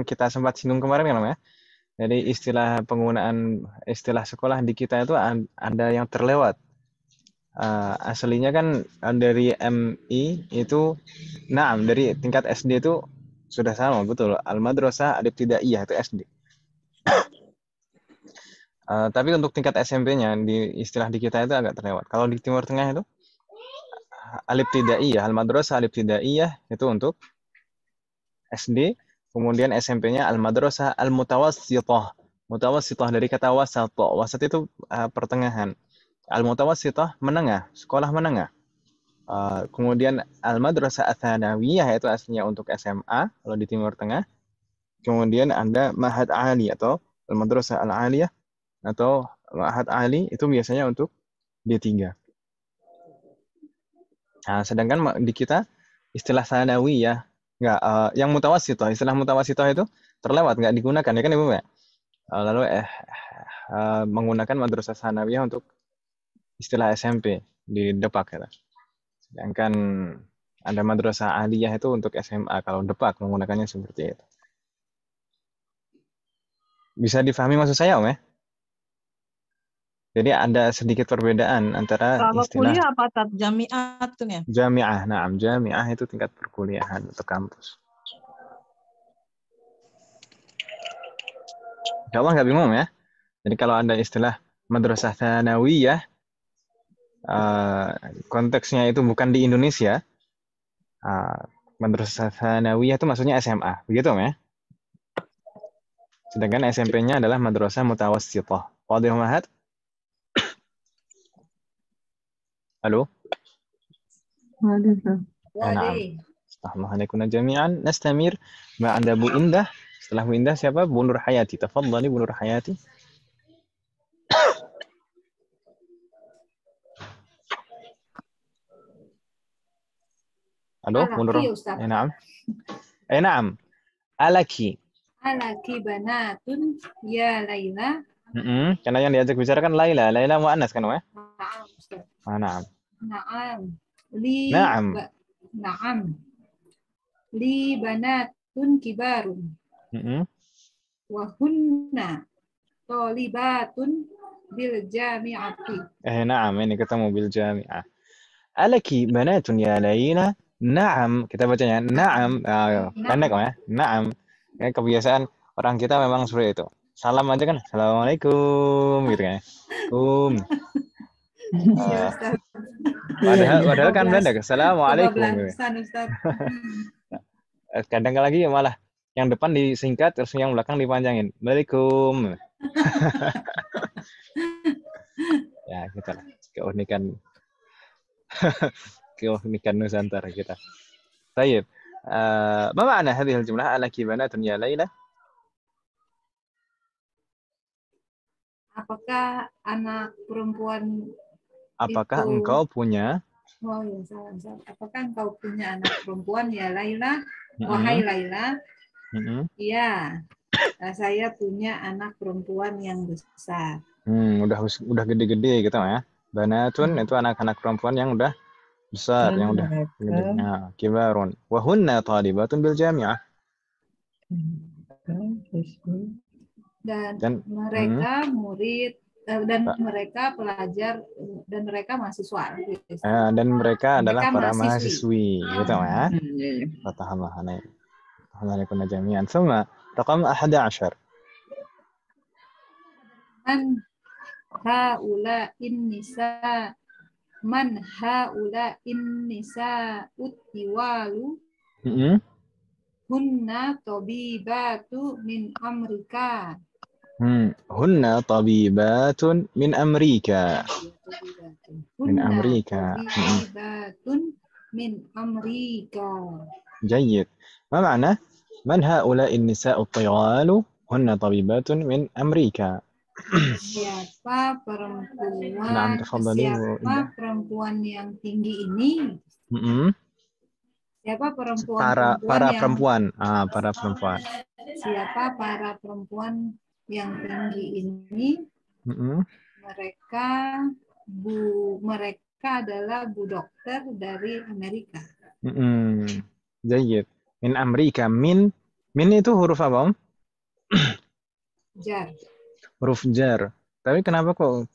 Kita sempat singgung kemarin kan, ya. Jadi istilah sekolah di kita itu ada yang terlewat. Aslinya kan dari MI itu, dari tingkat SD itu sudah sama, betul. Al-madrasah al-ibtidaiyah itu SD. Tapi untuk tingkat SMP-nya di istilah di kita itu agak terlewat. Kalau di Timur Tengah itu al-ibtidaiyah, al-madrasah al-ibtidaiyah itu untuk SD, kemudian SMP-nya al-madrasah al-mutawassithah. Mutawassithah dari kata wasat. Wasat itu pertengahan. Al-mutawassithah menengah, sekolah menengah. Kemudian al-madrasah ats-tsanawiyah itu aslinya untuk SMA kalau di Timur Tengah. Kemudian ada ma'had ali atau al-madrasah al-aliyah atau ma'had ali itu biasanya untuk D3. Sedangkan di kita istilah tsanawiyah enggak, yang mutawassithah, istilah mutawassithah itu terlewat, enggak digunakan ya kan Ibu ya. Lalu menggunakan madrasah tsanawiyah untuk istilah SMP di Depak ya. Sedangkan ada madrasah aliyah itu untuk SMA, kalau Depak menggunakannya seperti itu. Bisa difahami maksud saya, Om ya? Jadi ada sedikit perbedaan antara kalau istilah kuliah apa tat jami'at tuh ya? Jami'ah, jami'ah itu tingkat perkuliahan atau kampus. Insya Allah nggak bingung ya. Jadi kalau ada istilah madrasah tsanawiyah, konteksnya itu bukan di Indonesia. Madrasah tsanawiyah itu maksudnya SMA, begitu ya? Sedangkan SMP-nya adalah madrasah mutawassithah. Wadih Mahad? Halo? Na'am. Astagfirullahaladzim jami'an. Nastamir ma'anda Bu Indah. Setelah Bu Indah siapa? Bu Nur Hayati. Tafadhali Bu Nur Hayati. Halo, Bu Nur. Na'am. Na'am. Alaki banatun ya Laila. Karena yang diajak bicara kan Laila. Laila mu'annas kan, ya? Na'am. Na'am. Na'am. Li banatun kibarun. Wa hunna thalibatun bil jami'ati. Na'am, ini ketemu bil jami'ah. Alaki banatun ya Laila. Na'am, kita bacanya na'am. Pendek ya. Na'am. Kebiasaan orang kita memang seperti itu. salam aja kan, assalamualaikum gitu kan. Iya Ah, Ustaz. padahal kan Belanda, assalamualaikum gitu. Kebablasan Ustaz. Kadang lagi malah yang depan disingkat terus yang belakang dipanjangin. Waalaikum. Ya, gitu lah. Keunikan Nusantara kita. Baik. ما معنى هذه الجملة؟ أنك بنات يا ليلى؟ Apakah anak perempuan Apakah itu engkau punya? oh ya salah. Apakah engkau punya anak perempuan ya Laila? Mm-mm. Wahai Laila, Mm-mm. ya saya punya anak perempuan yang besar. Udah gede-gede gitu ya. Banatun itu anak-anak perempuan yang udah besar, Dan yang udah mereka gede. Nah, kibarun. Wa hunna talibatun bil jami'ah. Dan Dan mereka murid dan mereka pelajar dan mereka mahasiswa. dan mereka adalah Mereka para mahasiswi. mahasiswi gitu ya. Fatahallahana jami'an. Thumma raqam 11. Man haula innisa man haula innisa utiwalu Mm-mm. hunna tabibatu min Amerika. Hunna tabibatun min Amerika. Min Hunna Amerika. tabibatun min Amerika. جيد. ما معنى من هؤلاء النساء الطوال هن طبيبات من أمريكا. Siapa Naam, tafadhali, Bu Indah. perempuan yang tinggi ini? Mm-mm. Siapa Para perempuan para perempuan. siapa para perempuan yang tinggi ini? Mm-mm. Mereka adalah bu dokter dari Amerika. جيد. Min Amerika. Min itu huruf apa, Om? Jar. Huruf jar. Tapi kenapa kok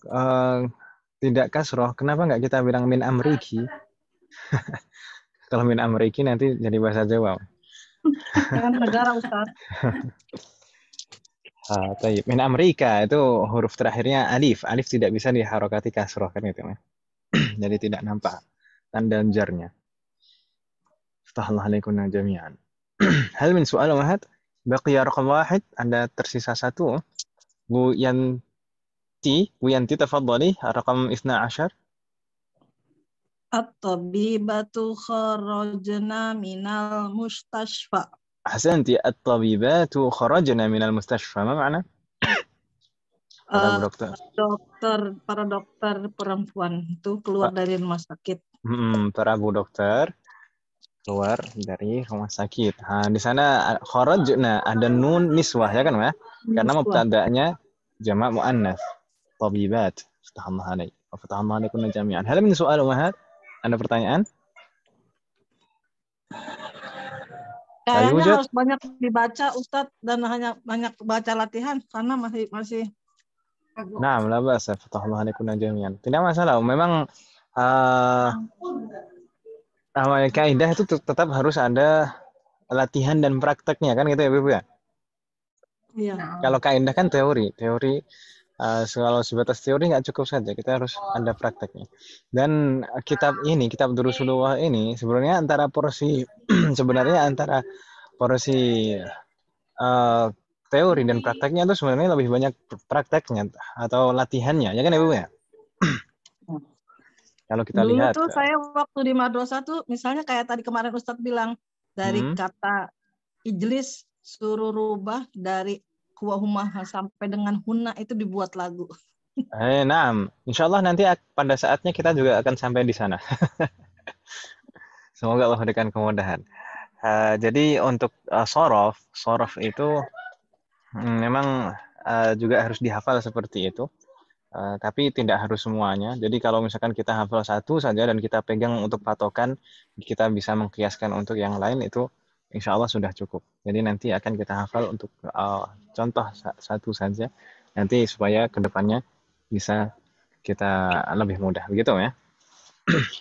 tidak kasroh? Kenapa nggak kita bilang min Ameriki? Kalau min Ameriki nanti jadi bahasa Jawa. Kan negara Ustaz. Tayyib. Min Amerika itu huruf terakhirnya alif. Alif tidak bisa diharokati kasroh kan itu. Jadi tidak nampak tanda jarnya. Aftahullah alaikunna jami'an. Hal min soal wahad? Baqiya raqam wahid. Anda tersisa satu. Bu Yanti tafadhali. Raqam 12. At-tabibatu kharajna minal mustashfa. أحسنتي. الطبيبات خرجنا من المستشفى. ما معنى؟ Para dokter perempuan itu keluar dari rumah sakit. Para bu dokter keluar dari rumah sakit. Di sana kharajna ada nun niswah ya kan ya? Karena mubtada'nya jamak muannats. Tabibat. Fatahallahu alaik. Wa fatahallahu alaikum jami'an. Hal min soal ummahat? Ada pertanyaan? Kayaknya harus banyak dibaca Ustadz dan hanya banyak baca latihan karena masih Nah, la ba'sa. Fatahallahu alaikum jami'an. Tidak masalah. Memang kaidah itu tetap harus ada latihan dan prakteknya kan gitu ya, Bu ya? Iya. Kalau kaidah kan teori. Kalau sebatas teori nggak cukup saja, kita harus ada prakteknya. Dan kitab Durusulullah ini sebenarnya antara porsi teori dan prakteknya itu sebenarnya lebih banyak prakteknya atau latihannya, ya kan ya Bu ya? Kalau kita Dulu lihat. Dulu tuh saya waktu di madrasah tuh misalnya kayak tadi kemarin Ustadz bilang dari kata ijlis suruh rubah dari kuwahumah sampai dengan hunna itu dibuat lagu. Naam. Insyaallah nanti pada saatnya kita juga akan sampai di sana. Semoga Allah memberikan kemudahan. Jadi untuk sorof itu memang juga harus dihafal seperti itu. Tapi tidak harus semuanya. Jadi kalau misalkan kita hafal satu saja dan kita pegang untuk patokan, kita bisa mengkiaskan untuk yang lain itu insya Allah sudah cukup. Jadi nanti akan kita hafal untuk contoh satu saja. Nanti supaya kedepannya bisa kita lebih mudah. Begitu ya.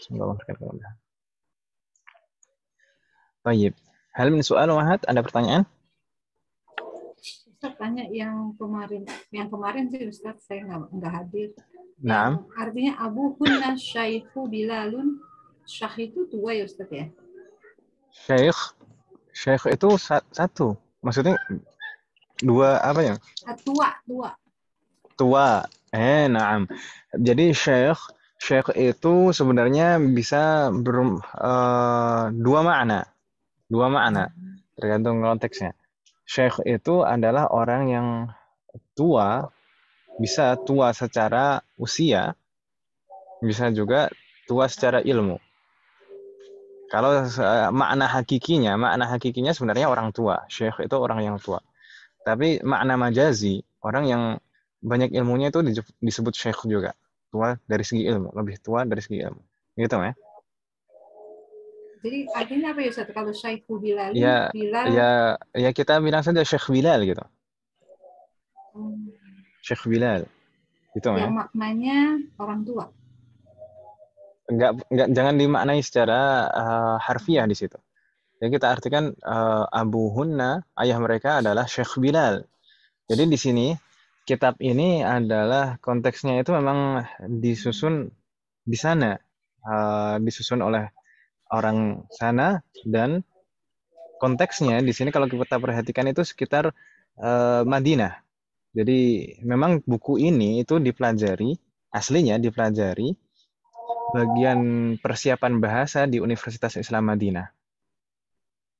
Semoga Allah memberikan kemudahan. Baik. Hal min soal wahad, ada pertanyaan? tanya yang kemarin sih Ustaz, saya nggak hadir. Naam. Yang artinya Abu Hunna Syaihu Bilalun. Syah itu tua ya Ustaz ya? Syekh itu satu. Maksudnya dua apa ya? Tua. Tua. Naam. Jadi syekh itu sebenarnya bisa dua makna. Tergantung konteksnya. Syekh itu adalah orang yang tua, bisa tua secara usia, bisa juga tua secara ilmu. Kalau makna hakikinya sebenarnya orang tua. Syekh itu orang yang tua. Tapi makna majazi, orang yang banyak ilmunya itu disebut syekh juga. Tua dari segi ilmu, lebih tua dari segi ilmu. Gitu ya. Jadi artinya apa ya Ustaz? Kalau Syaihu Bilal, Ya kita bilang saja Syekh Bilal gitu. Syekh Bilal. Gitu yang ya. maknanya orang tua. Enggak, jangan dimaknai secara harfiah di situ. Jadi kita artikan Abu Hunna, ayah mereka adalah Syekh Bilal. Jadi di sini kitab ini adalah konteksnya itu memang disusun di sana, disusun oleh orang sana, dan konteksnya di sini kalau kita perhatikan itu sekitar Madinah. Jadi memang buku ini itu aslinya dipelajari bagian persiapan bahasa di Universitas Islam Madinah.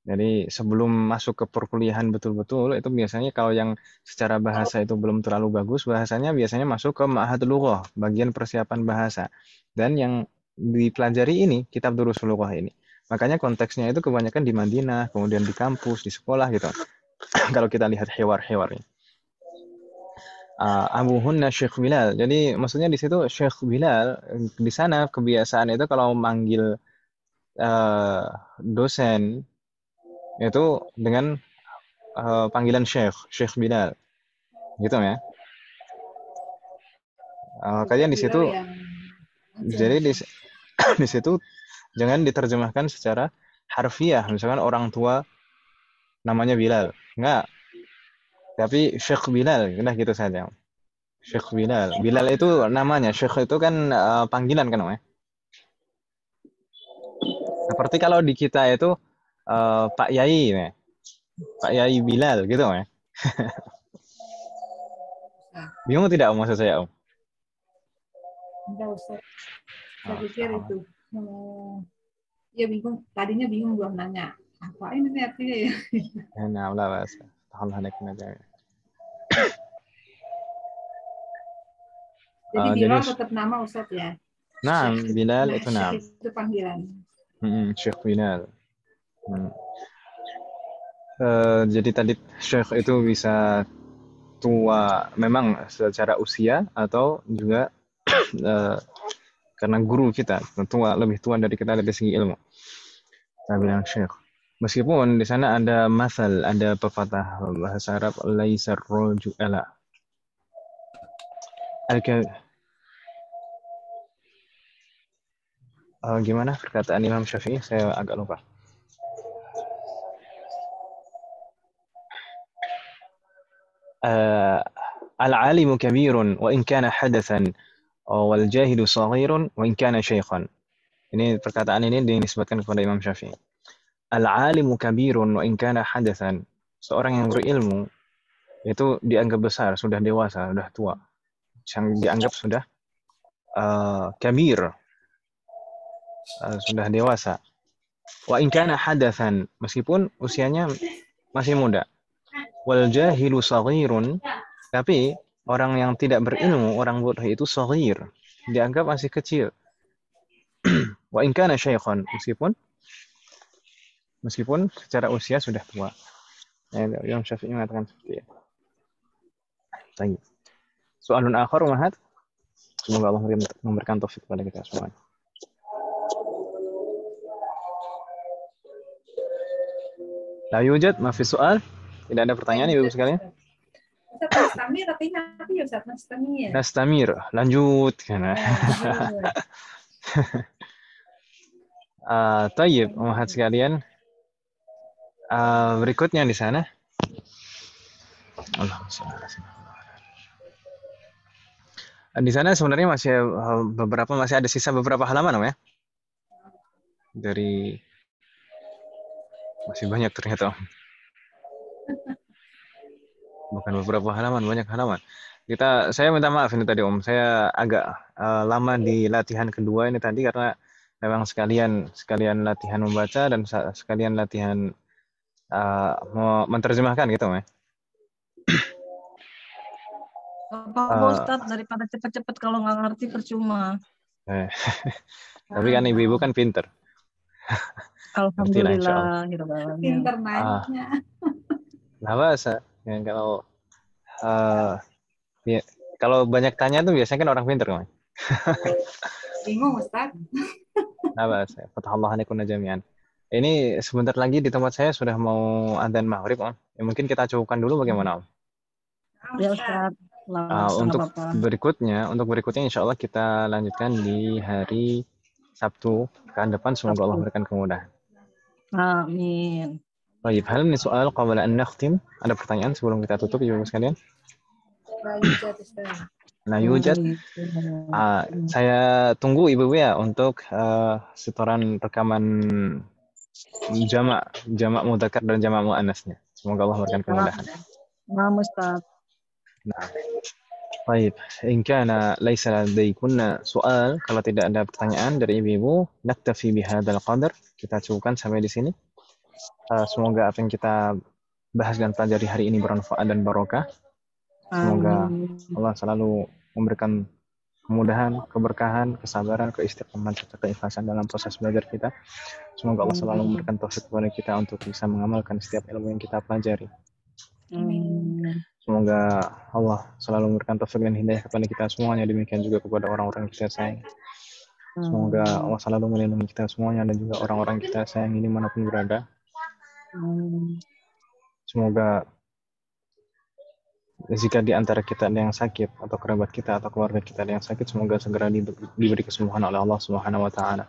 Jadi sebelum masuk ke perkuliahan betul-betul, itu biasanya kalau yang secara bahasa itu belum terlalu bagus, bahasanya biasanya masuk ke Ma'had Lughah, bagian persiapan bahasa. Dan yang dipelajari ini, kitab Durusul Lughah ini. Makanya konteksnya itu kebanyakan di Madinah, kemudian di kampus, di sekolah gitu. Kalau kita lihat hewar-hewarnya. Abu Hunna Syekh Bilal. Jadi maksudnya di situ Syekh Bilal, di sana kebiasaan itu kalau manggil dosen itu dengan panggilan Syekh Bilal, gitu ya. Kalian di situ, jadi di situ jangan diterjemahkan secara harfiah. Misalkan orang tua namanya Bilal, enggak. Tapi Syekh Bilal, udah gitu saja. Syekh Bilal. Bilal itu namanya, Syekh itu kan panggilan kan, ya. Seperti kalau di kita itu Pak Yai, ya. Pak Yai Bilal, gitu ya. Bingung tidak maksud saya, Om? Enggak Ustaz. Saya pikir itu. Ya bingung. Tadinya bingung belum nanya. Apa ini artinya ya? Nah, lah bahasa. Allah nakna aja. Jadi Bilal tetap nama Ustaz ya? Nah, Bilal itu nama. Itu panggilan. Syekh Bilal. Jadi tadi Syekh itu bisa tua memang secara usia atau juga karena guru kita lebih tua dari kita dari segi ilmu. Kita bilang Syekh. Meskipun di sana ada masal, ada pepatah bahasa Arab laisar roju ala. Gimana perkataan Imam Syafi'i? Saya agak lupa. Al-alimu kabirun wa in kana hadatsan wal jahilu saghirun wa in kana syaikhan. Ini perkataan ini dinisbatkan kepada Imam Syafi'i. Al-alimu kabirun wa in kana hadatsan. Seorang yang berilmu itu dianggap besar, sudah dewasa, sudah tua. Yang dianggap sudah kabir, sudah dewasa. Wa in kana hadatsan, meskipun usianya masih muda. Wal jahilu saghirun, tapi orang yang tidak berilmu, orang bodoh itu saghir, dianggap masih kecil. Wa in kana syaikhan, meskipun secara usia sudah tua. Yang Syafi'i mengatakan seperti itu. Baik. Soalun akhar Mahat. Semoga Allah memberikan taufik kepada kita semua. La yujad, ma fi soal. Tidak ada pertanyaan Ibu sekalian? Ustaz Nastamir artinya apa ya Ustaz Nastamir? Nastamir, lanjut kan. Tayyib, Mahat sekalian. Berikutnya di sana. Allahumma shalli ala sayyidina. Di sana sebenarnya masih masih ada sisa beberapa halaman, Om, ya. Dari masih banyak ternyata, Om. Bukan beberapa halaman, banyak halaman. Saya minta maaf ini tadi, Om. Saya agak lama di latihan kedua ini tadi karena memang sekalian latihan membaca dan sekalian latihan menerjemahkan gitu, Om, ya. Apa Ustadz, daripada cepet-cepet kalau nggak ngerti percuma. Tapi kan ibu-ibu kan pinter. Alhamdulillah. Pinter naiknya. Nah, bahasa. Ya, kalau banyak tanya tuh biasanya kan orang pinter, kan? Bingung Ustaz. Nah, bahasa. Fatahallahu alaikum jami'an. Ini sebentar lagi di tempat saya sudah mau adzan maghrib, Om. Ya, mungkin kita cukupkan dulu bagaimana, Om? Ya Ustaz. Untuk berikutnya insya Allah kita lanjutkan di hari Sabtu pekan depan. Semoga Allah memberikan kemudahan. Amin. Baik, hal ini soal qabla an nakhtim. Ada pertanyaan sebelum kita tutup, Ibu sekalian? Nah, yujad. Saya tunggu Ibu ya untuk setoran rekaman jamak mudzakkar dan jamak muannasnya. Semoga Allah memberikan kemudahan. Nah, Ustaz. Nah, baik. In kana laisa ladaykunna soal, kalau tidak ada pertanyaan dari ibu-ibu, naktafi bihadzal qadar. Kita cukupkan sampai di sini. Semoga apa yang kita bahas dan pelajari hari ini bermanfaat dan barokah. Semoga Allah selalu memberikan kemudahan, keberkahan, kesabaran, keistiqomahan, serta keikhlasan dalam proses belajar kita. Semoga Allah selalu memberikan taufik kepada kita untuk bisa mengamalkan setiap ilmu yang kita pelajari. Semoga Allah selalu memberikan taufik dan hidayah kepada kita semuanya, demikian juga kepada orang-orang yang kita sayang. Semoga Allah selalu melindungi kita semuanya dan juga orang-orang kita sayang ini manapun berada. Semoga jika di antara kita ada yang sakit atau kerabat kita atau keluarga kita ada yang sakit, semoga segera diberi kesembuhan oleh Allah Subhanahu wa taala.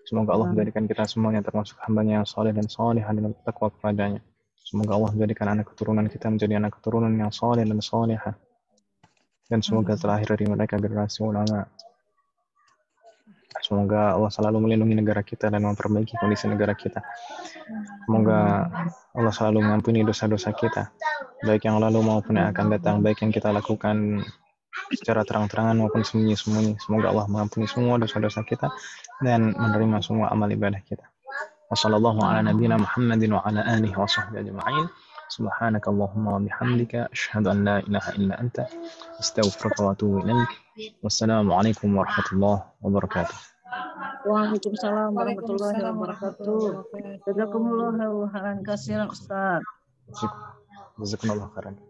Semoga Allah menjadikan kita semuanya termasuk hamba-Nya yang saleh dan salihah dengan takwa kepadanya. Semoga Allah menjadikan anak keturunan kita menjadi anak keturunan yang saleh dan salihah. Dan semoga terlahir dari mereka generasi ulama. Semoga Allah selalu melindungi negara kita dan memperbaiki kondisi negara kita. Semoga Allah selalu mengampuni dosa-dosa kita, baik yang lalu maupun yang akan datang, baik yang kita lakukan secara terang-terangan maupun sembunyi-sembunyi. Semoga Allah mengampuni semua dosa-dosa kita dan menerima semua amal ibadah kita. Wassallallahu ala nabiyyina Muhammadin wa ala alihi wa sahbihi ajma'in. Subhanaka Allahumma wa bihamdika asyhadu an la ilaha illa anta astaghfiruka wa atubu ilaik. Wassalamualaikum warahmatullahi wabarakatuh. Waalaikumsalam warahmatullahi wabarakatuh. Jazakumullahu khairan katsiran Ustaz. Jazakumullahu khairan.